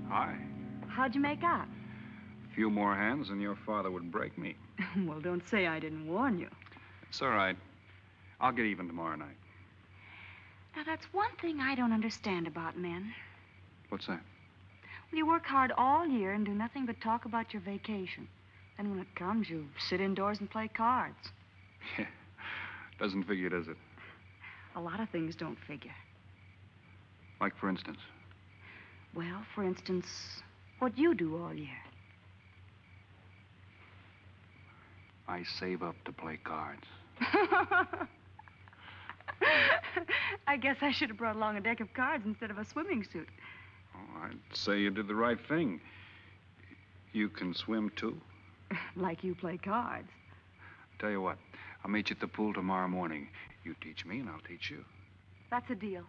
Hi. How'd you make out? A few more hands and your father would break me. Well, don't say I didn't warn you. It's all right. I'll get even tomorrow night. Now, that's one thing I don't understand about men. What's that? Well, you work hard all year and do nothing but talk about your vacation. Then when it comes, you sit indoors and play cards. Yeah. Doesn't figure, does it? A lot of things don't figure. Like, for instance? Well, for instance, what you do all year. I save up to play cards. I guess I should have brought along a deck of cards instead of a swimming suit. Oh, I'd say you did the right thing. You can swim, too. Like you play cards. Tell you what, I'll meet you at the pool tomorrow morning. You teach me and I'll teach you. That's a deal.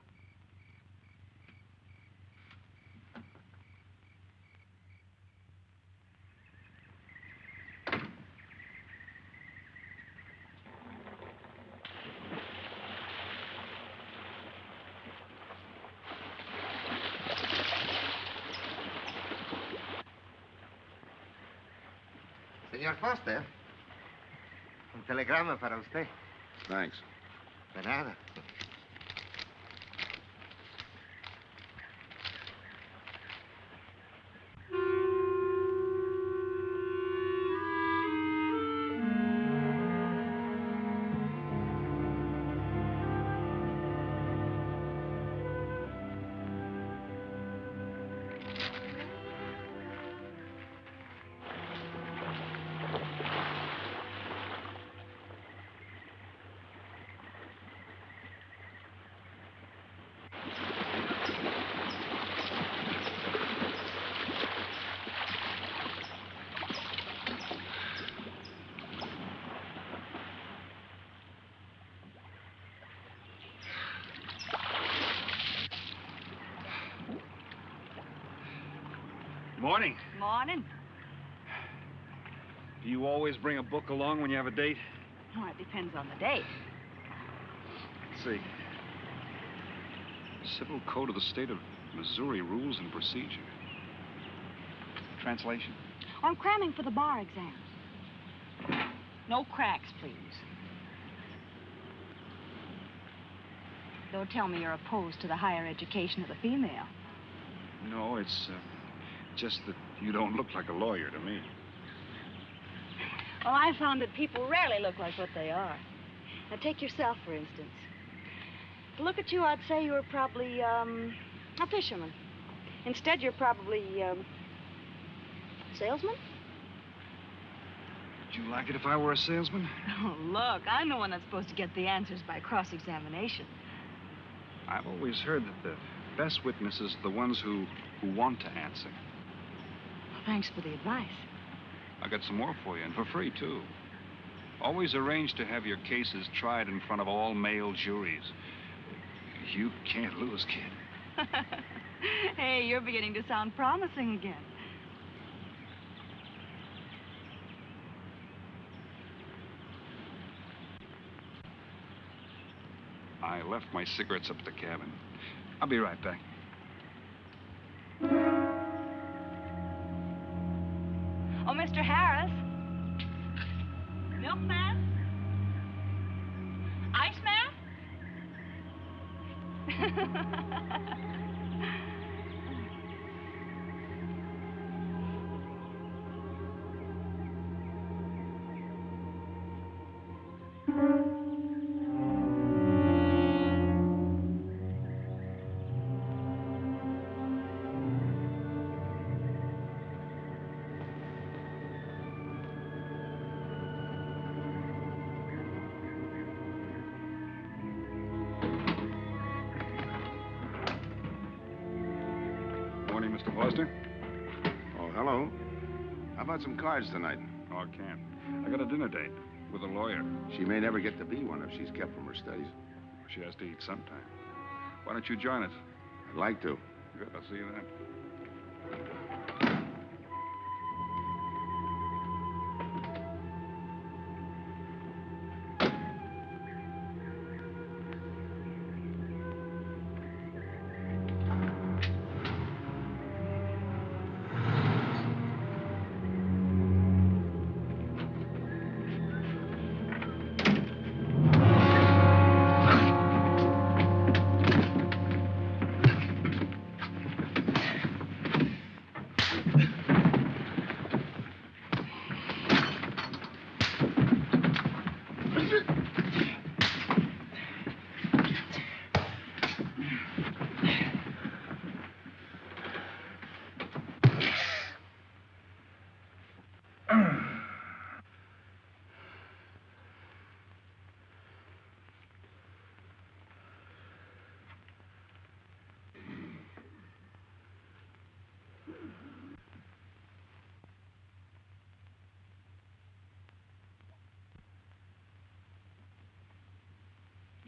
Señor Foster, un telegrama para usted. Thanks. De nada. Morning. Morning. Do you always bring a book along when you have a date? Well, it depends on the date. Let's see. Civil Code of the State of Missouri Rules and Procedure. Translation? I'm cramming for the bar exam. No cracks, please. Don't tell me you're opposed to the higher education of the female. No, it's just that you don't look like a lawyer to me. Well, I found that people rarely look like what they are. Now, take yourself, for instance. To look at you, I'd say you were probably, a fisherman. Instead, you're probably, salesman? Would you like it if I were a salesman? Oh, look, I'm the one that's supposed to get the answers by cross-examination. I've always heard that the best witnesses are the ones who want to answer. Well, thanks for the advice. I got some more for you, and for free, too. Always arrange to have your cases tried in front of all male juries. You can't lose, kid. Hey, you're beginning to sound promising again. I left my cigarettes up at the cabin. I'll be right back. Oh, Mr. Harris. Milkman? Iceman? Morning, Mr. Foster. Oh, hello. How about some cards tonight? Oh, I can't. I got a dinner date with a lawyer. She may never get to be one if she's kept from her studies. She has to eat sometime. Why don't you join us? I'd like to. Good, I'll see you then.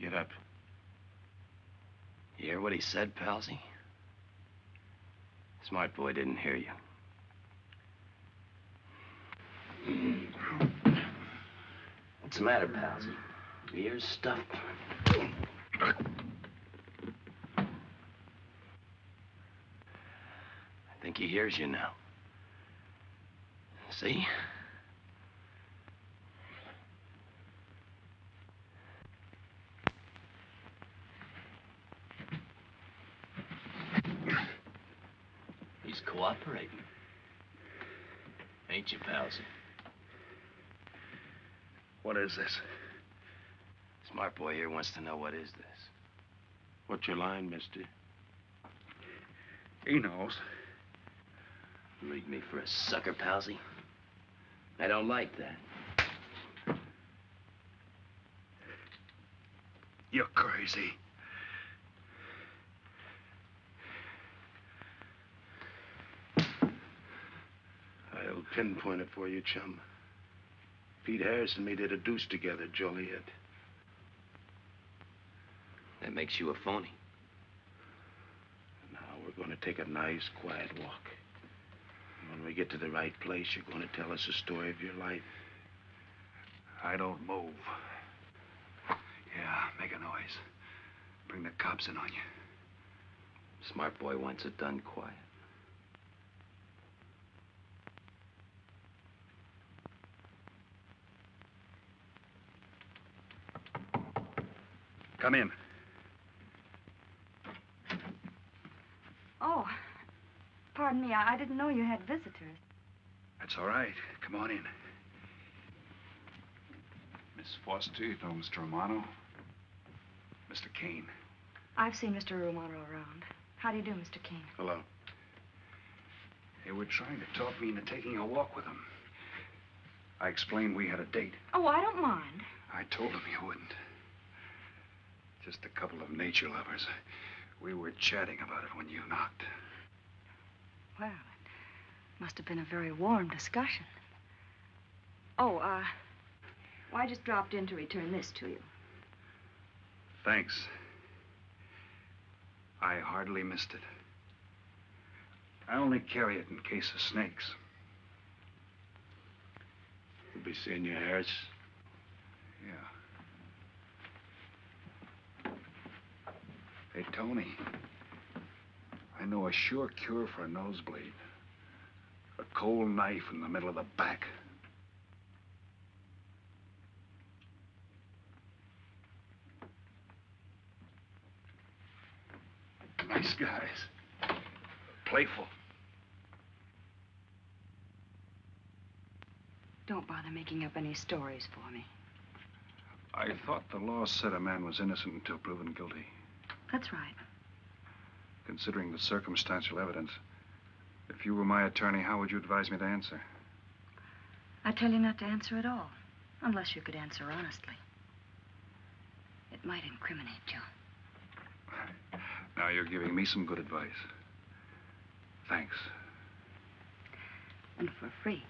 Get up. You hear what he said, Palsy? Smart boy didn't hear you. What's the matter, Palsy? Your ears stuffed? I think he hears you now. See? He's cooperating. Ain't you, Palsy? What is this? Smart boy here wants to know what is this. What's your line, mister? He knows. Leave me for a sucker, Palsy. I don't like that. You're crazy. I'll pinpoint it for you, chum. Pete Harris and me did a deuce together, Joliet. That makes you a phony. Now we're going to take a nice, quiet walk. When we get to the right place, you're going to tell us the story of your life. I don't move. Yeah, make a noise. Bring the cops in on you. Smart boy wants it done quiet. Come in. Oh, pardon me. I didn't know you had visitors. That's all right. Come on in. Miss Foster, you know Mr. Romano? Mr. Kane. I've seen Mr. Romano around. How do you do, Mr. Kane? Hello. They were trying to talk me into taking a walk with them. I explained we had a date. Oh, I don't mind. I told them you wouldn't. Just a couple of nature lovers. We were chatting about it when you knocked. Well, it must have been a very warm discussion. Oh, well, I just dropped in to return this to you. Thanks. I hardly missed it. I only carry it in case of snakes. We'll be seeing you, Harris. Yeah. Hey, Tony. I know a sure cure for a nosebleed. A cold knife in the middle of the back. Nice guys. Playful. Don't bother making up any stories for me. I thought the law said a man was innocent until proven guilty. That's right. Considering the circumstantial evidence, if you were my attorney, how would you advise me to answer? I tell you not to answer at all, unless you could answer honestly. It might incriminate you. Now you're giving me some good advice. Thanks. And for free.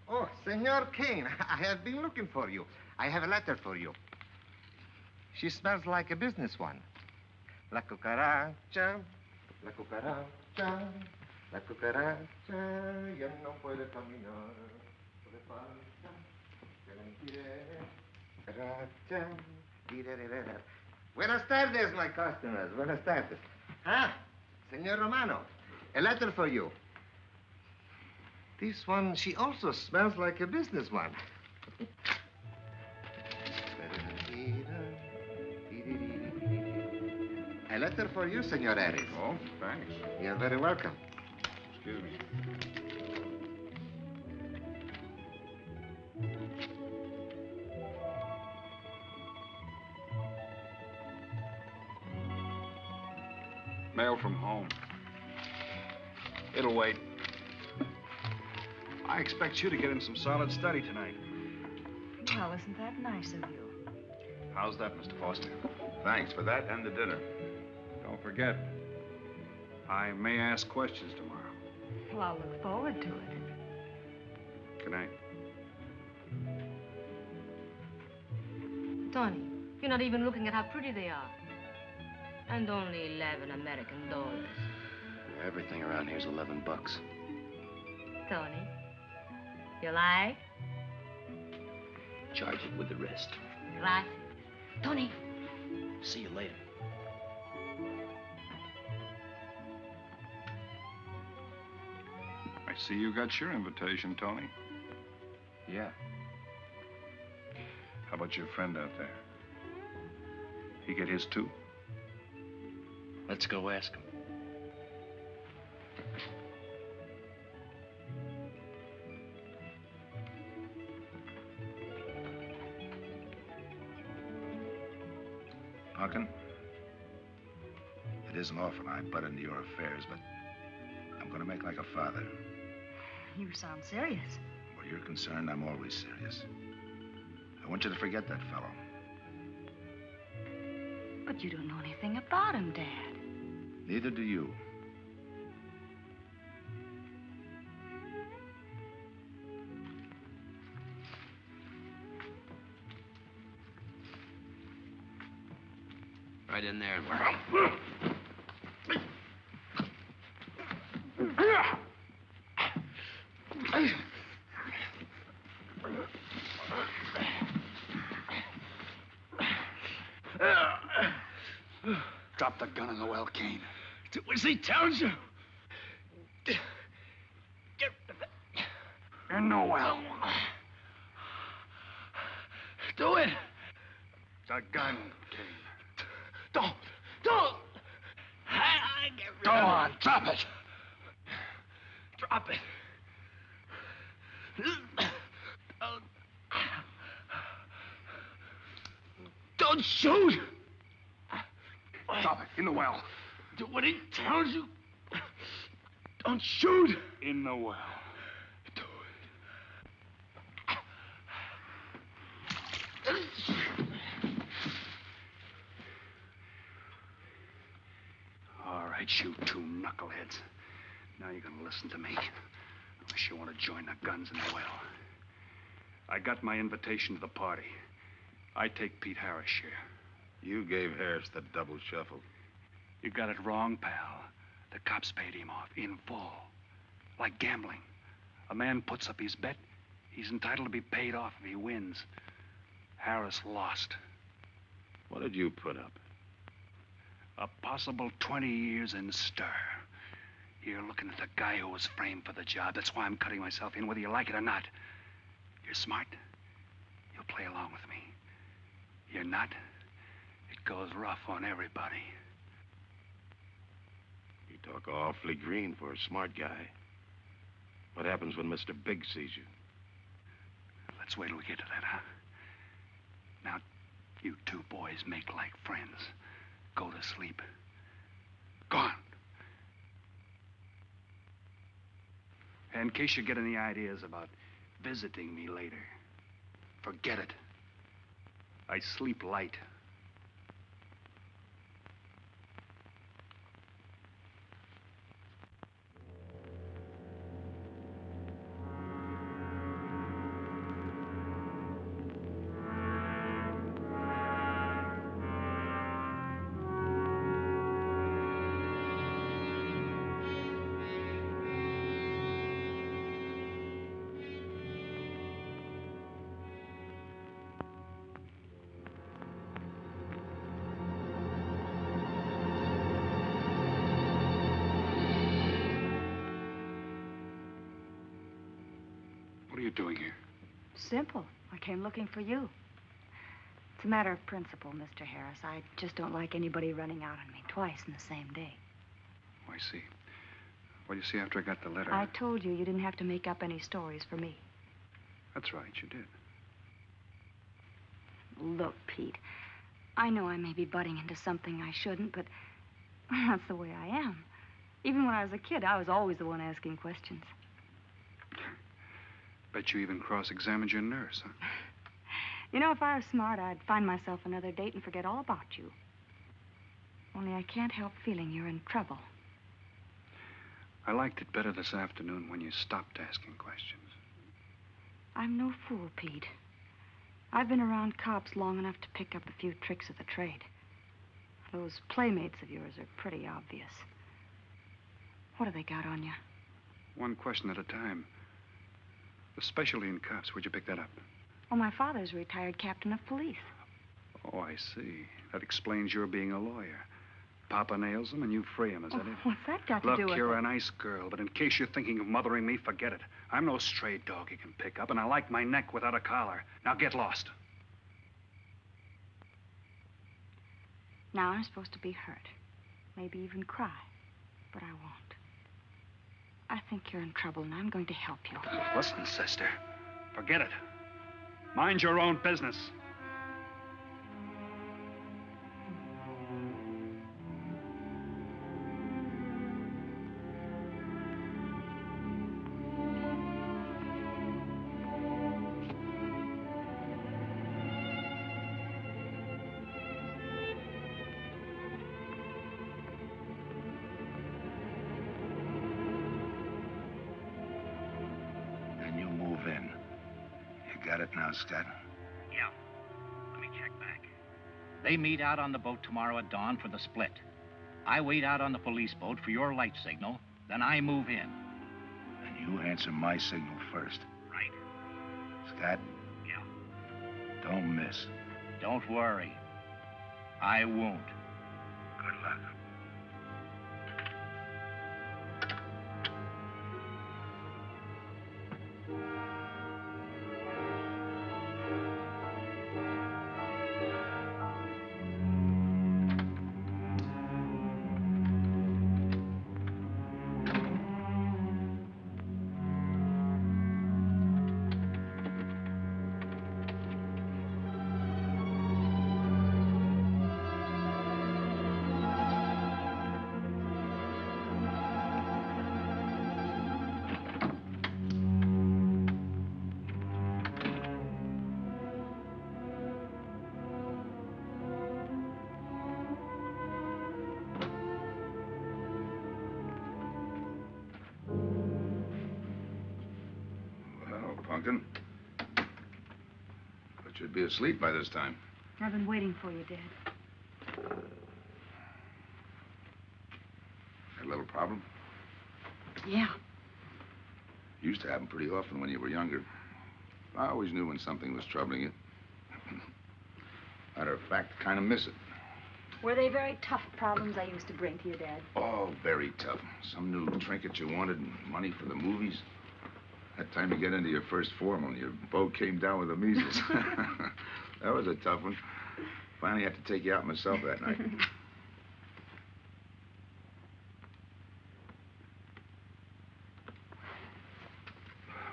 Oh, Senor Kane, I have been looking for you. I have a letter for you. She smells like a business one. La cucaracha, La cucaracha ya no puede caminar. Puede falta, que mentiré. Cucaracha, direrera. Buenas tardes, my customers. Buenas tardes. Ah, Senor Romano, a letter for you. This one, she also smells like a business one. A letter for you, Senor Harris. Oh, thanks. You're very welcome. Excuse me. Mail from home. It'll wait. I expect you to get in some solid study tonight. Well, isn't that nice of you? How's that, Mr. Foster? Thanks for that and the dinner. Don't forget, I may ask questions tomorrow. Well, I'll look forward to it. Good night. Tony, you're not even looking at how pretty they are. And only 11 American dollars. Everything around here's $11. Tony, you like? Charge it with the rest. Gracias. Tony. See you later. I see you got your invitation, Tony. Yeah. How about your friend out there? He get his too? Let's go ask him. Punkin, it isn't often I butt into your affairs, but I'm going to make like a father. You sound serious. Where you're concerned, I'm always serious. I want you to forget that fellow. But you don't know anything about him, Dad. Neither do you. Right in there. Drop the gun in the well, Kane. Do as he tells you. Get in the well. Do it. The gun, Kane. Don't. I get rid Go on, drop it. Drop it. Don't shoot. Drop it in the well. Do what he tells you. Don't shoot. In the well. Do All right, you two knuckleheads. Now you're gonna listen to me. Unless you want to join the guns in the well. I got my invitation to the party. I take Pete Harris' share. You gave Harris the double shuffle. You got it wrong, pal. The cops paid him off in full. Like gambling. A man puts up his bet, he's entitled to be paid off if he wins. Harris lost. What did you put up? A possible 20 years in stir. You're looking at the guy who was framed for the job. That's why I'm cutting myself in, whether you like it or not. You're smart. You'll play along with me. You're not. It goes rough on everybody. You talk awfully green for a smart guy. What happens when Mr. Big sees you? Let's wait till we get to that, huh? Now, you two boys make like friends. Go to sleep. Go on. And in case you get any ideas about visiting me later, forget it. I sleep light. What are you doing here? Simple. I came looking for you. It's a matter of principle, Mr. Harris. I just don't like anybody running out on me twice in the same day. Oh, I see. Well, you see, after I got the letter... I told you didn't have to make up any stories for me. That's right, you did. Look, Pete, I know I may be butting into something I shouldn't, but that's the way I am. Even when I was a kid, I was always the one asking questions. Bet you even cross-examined your nurse, huh? You know, if I was smart, I'd find myself another date and forget all about you. Only I can't help feeling you're in trouble. I liked it better this afternoon when you stopped asking questions. I'm no fool, Pete. I've been around cops long enough to pick up a few tricks of the trade. Those playmates of yours are pretty obvious. What have they got on you? One question at a time. The specialty in cops, where'd you pick that up? Oh, my father's a retired captain of police. Oh, I see. That explains your being a lawyer. Papa nails them and you free him, is that it? What's that got to Look, do with you're it? a nice girl, but in case you're thinking of mothering me, forget it. I'm no stray dog you can pick up, and I like my neck without a collar. Now get lost. Now I'm supposed to be hurt. Maybe even cry. But I won't. I think you're in trouble, and I'm going to help you. Listen, sister. Forget it. Mind your own business. Scott? Yeah. Let me check back. They meet out on the boat tomorrow at dawn for the split. I wait out on the police boat for your light signal, then I move in. And you answer my signal first. Right. Scott? Yeah. Don't miss. Don't worry. I won't. Good luck. Pumpkin. But you'd be asleep by this time. I've been waiting for you, Dad. Got a little problem? Yeah. Used to happen pretty often when you were younger. I always knew when something was troubling you. Matter of fact, I kind of miss it. Were they very tough problems I used to bring to you, Dad? Oh, very tough. Some new trinket you wanted, money for the movies. That time you get into your first formal, your boat came down with the measles. That was a tough one. Finally had to take you out myself that night.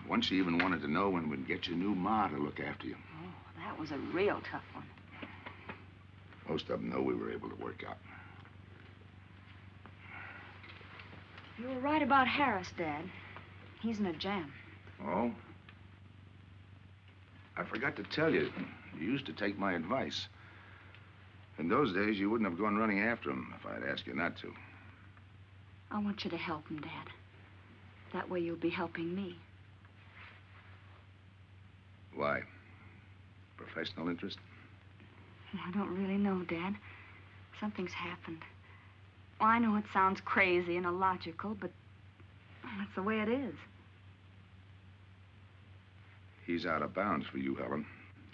Once you even wanted to know when we'd get your new ma to look after you. Oh, that was a real tough one. Most of them know we were able to work out. You were right about Harris, Dad. He's in a jam. Oh? I forgot to tell you, you used to take my advice. In those days, you wouldn't have gone running after him if I'd asked you not to. I want you to help him, Dad. That way you'll be helping me. Why? Professional interest? I don't really know, Dad. Something's happened. Well, I know it sounds crazy and illogical, but that's the way it is. He's out of bounds for you, Helen.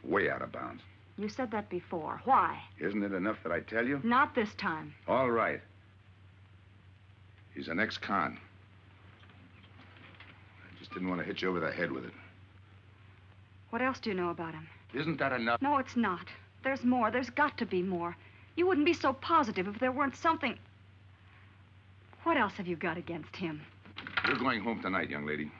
Way out of bounds. You said that before. Why? Isn't it enough that I tell you? Not this time. All right. He's an ex-con. I just didn't want to hit you over the head with it. What else do you know about him? Isn't that enough? No, it's not. There's more. There's got to be more. You wouldn't be so positive if there weren't something. What else have you got against him? You're going home tonight, young lady.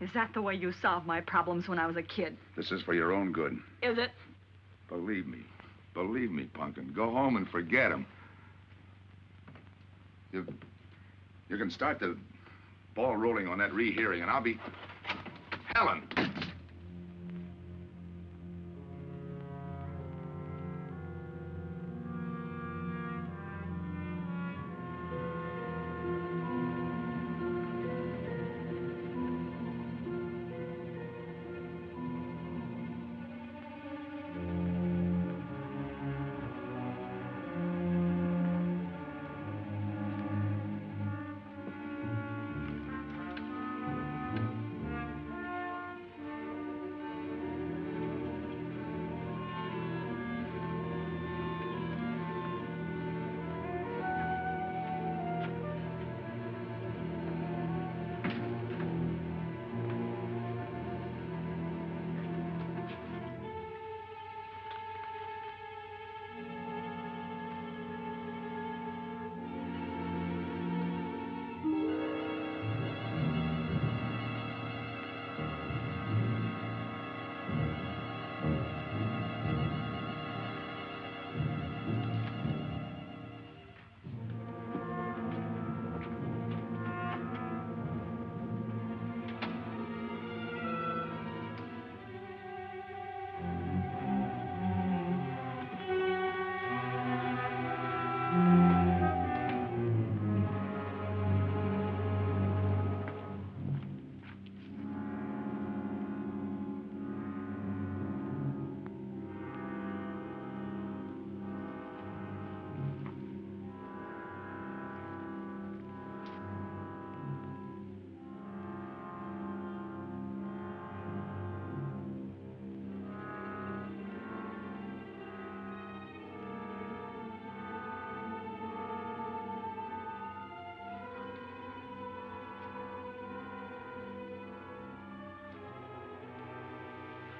Is that the way you solved my problems when I was a kid? This is for your own good. Is it? Believe me. Believe me, Punkin. Go home and forget him. You can start the ball rolling on that rehearing, and I'll be... Helen!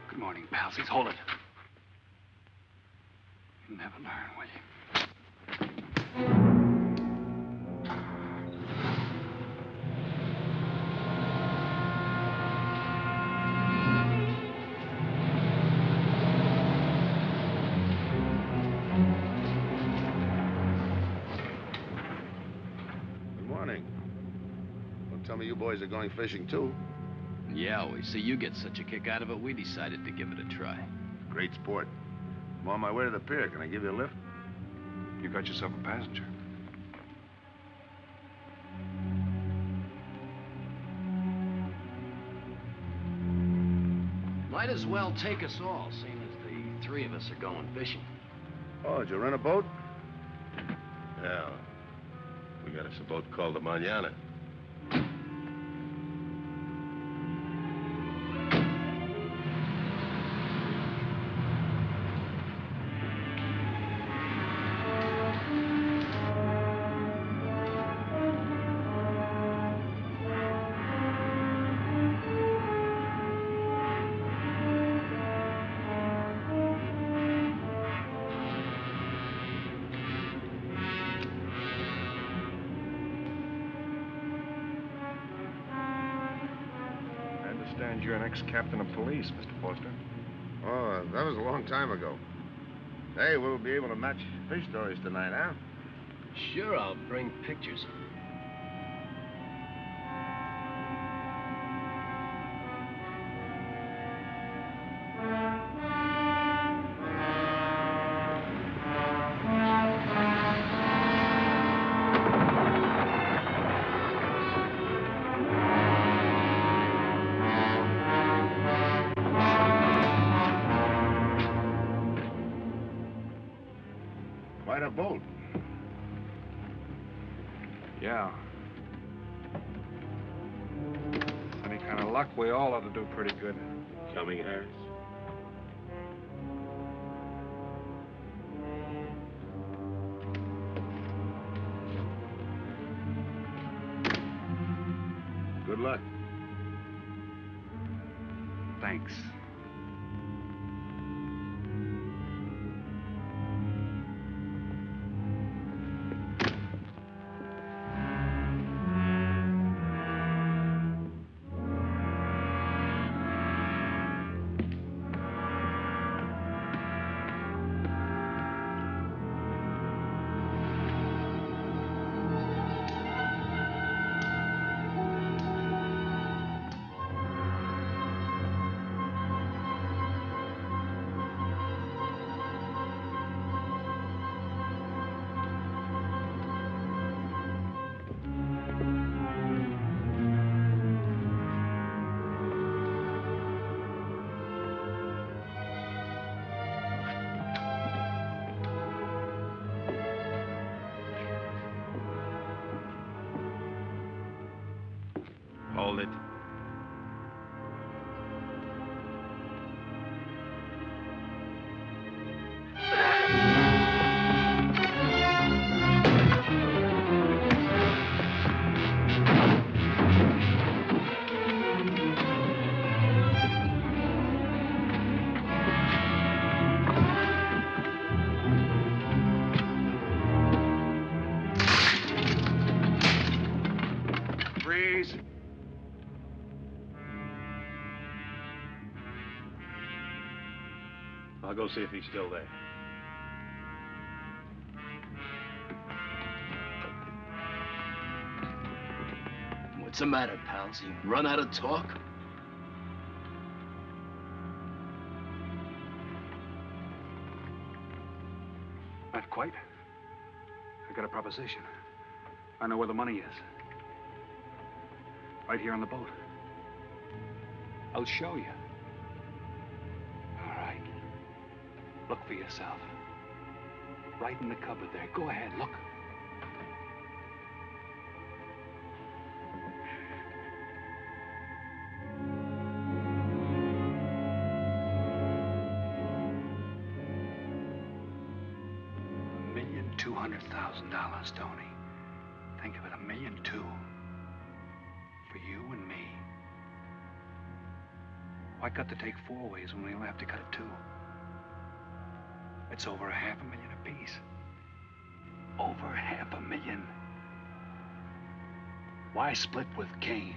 Good morning, palsies. Hold it. You'll never learn, will you? Good morning. Don't tell me you boys are going fishing, too. Yeah, we see you get such a kick out of it, we decided to give it a try. Great sport. I'm on my way to the pier. Can I give you a lift? You got yourself a passenger. Might as well take us all, seeing as the three of us are going fishing. Oh, did you rent a boat? Yeah. We got us a boat called the Manana. You're an ex-captain of police, Mr. Foster. Oh, that was a long time ago. Hey, we'll be able to match fish stories tonight, huh? Sure, I'll bring pictures. Quite a boat. Yeah. Any kind of luck, we all ought to do pretty good. Coming, Harris? Good luck. Thanks. hold it. Freeze. I'll go see if he's still there. What's the matter, pals? You run out of talk? Not quite. I got a proposition. I know where the money is. Right here on the boat. I'll show you. All right. Look for yourself. Right in the cupboard there. Go ahead, look. $1,200,000, Tony. Think of it, $1.2 million. For you and me. Why cut the take 4 ways when we only have to cut it 2? It's over $500,000 apiece. Over $500,000. Why split with Kane?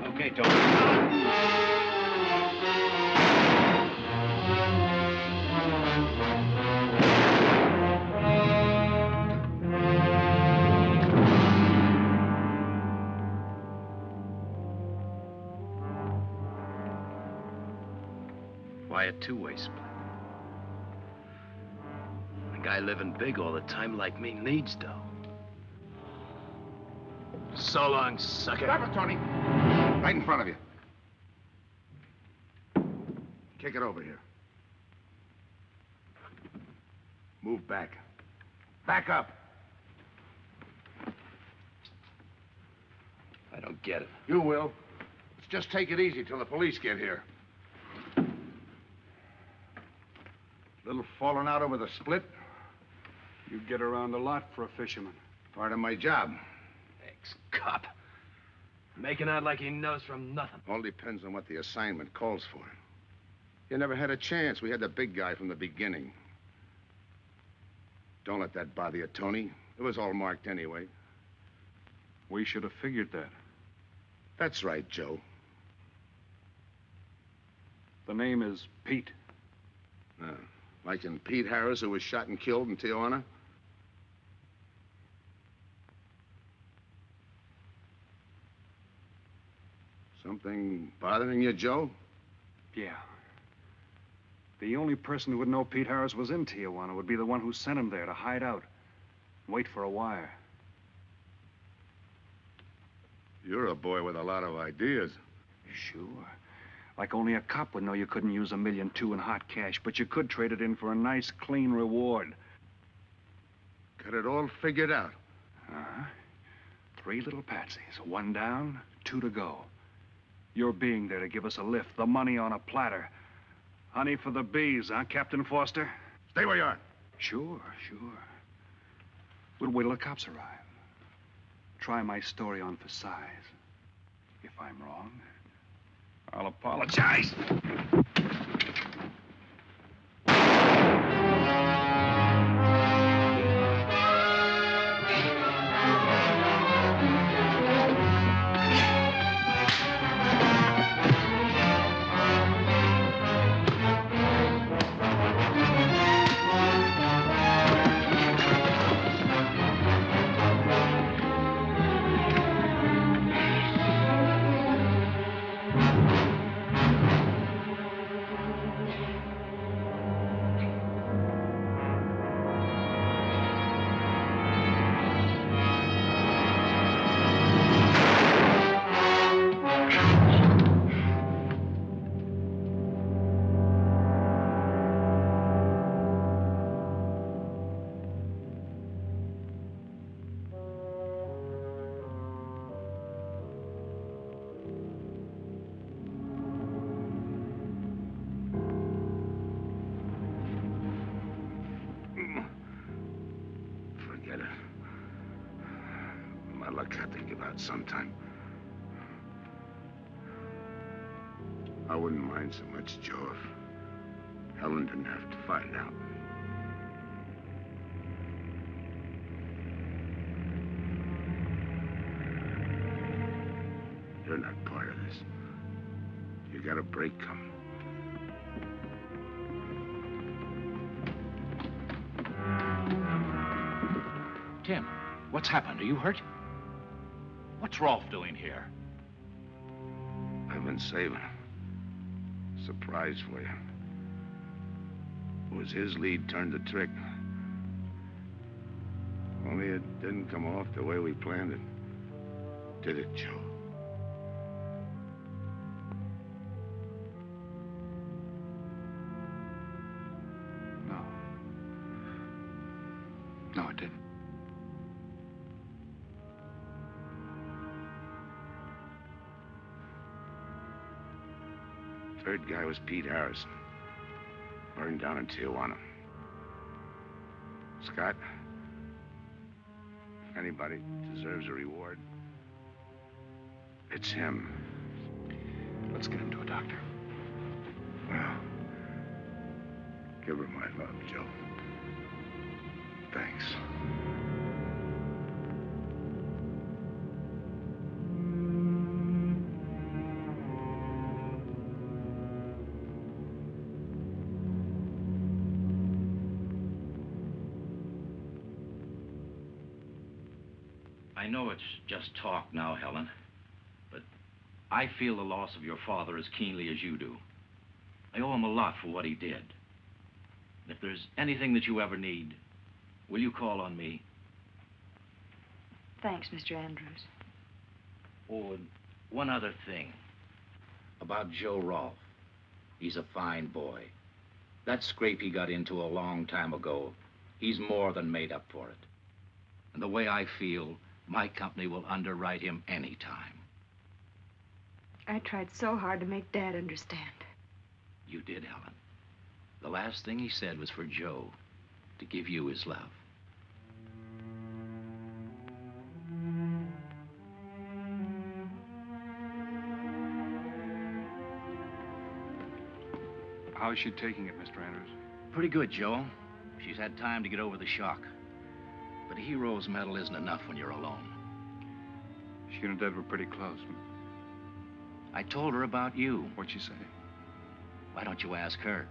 Okay, Tony. Why a two-way split? A guy living big all the time like me needs dough. So long, sucker. Stop it, Tony. Right in front of you. Kick it over here. Move back. Back up. I don't get it. You will. Let's just take it easy till the police get here. Little falling out over the split. You get around a lot for a fisherman. Part of my job. Ex-cop. Making out like he knows from nothing. All depends on what the assignment calls for. You never had a chance. We had the big guy from the beginning. Don't let that bother you, Tony. It was all marked anyway. We should have figured that. That's right, Joe. The name is Pete. Like in Pete Harris, who was shot and killed in Tijuana? Something bothering you, Joe? Yeah. The only person who would know Pete Harris was in Tijuana would be the one who sent him there to hide out. Wait for a wire. You're a boy with a lot of ideas. Sure. Like only a cop would know you couldn't use $1.2 million in hot cash, but you could trade it in for a nice, clean reward. Got it all figured out. Uh-huh. 3 little patsies. 1 down, 2 to go. Your being there to give us a lift, the money on a platter. Honey for the bees, huh, Captain Foster? Stay where you are. Sure. We'll wait till the cops arrive. Try my story on for size. If I'm wrong, I'll apologize. I'd like that to give out sometime. I wouldn't mind so much, Joe, if Helen didn't have to find out. You're not part of this. You got a break coming. Tim, what's happened? Are you hurt? What's Rolf doing here? I've been saving him. Surprise for you. It was his lead turned the trick. Only it didn't come off the way we planned it. Did it, Joe? No. No, it didn't. Third guy was Pete Harrison. Burned down in Tijuana. Scott, if anybody deserves a reward, it's him. Let's get him to a doctor. Well, give her my love, Joe. Thanks. I know it's just talk now, Helen, but I feel the loss of your father as keenly as you do. I owe him a lot for what he did. If there's anything that you ever need, will you call on me? Thanks, Mr. Andrews. Oh, and one other thing. About Joe Rolfe. He's a fine boy. That scrape he got into a long time ago, he's more than made up for it. And the way I feel, my company will underwrite him any time. I tried so hard to make Dad understand. You did, Helen. The last thing he said was for Joe to give you his love. How's she taking it, Mr. Andrews? Pretty good, Joe. She's had time to get over the shock. But a hero's medal isn't enough when you're alone. She and Dad were pretty close. I told her about you. What'd she say? Why don't you ask her?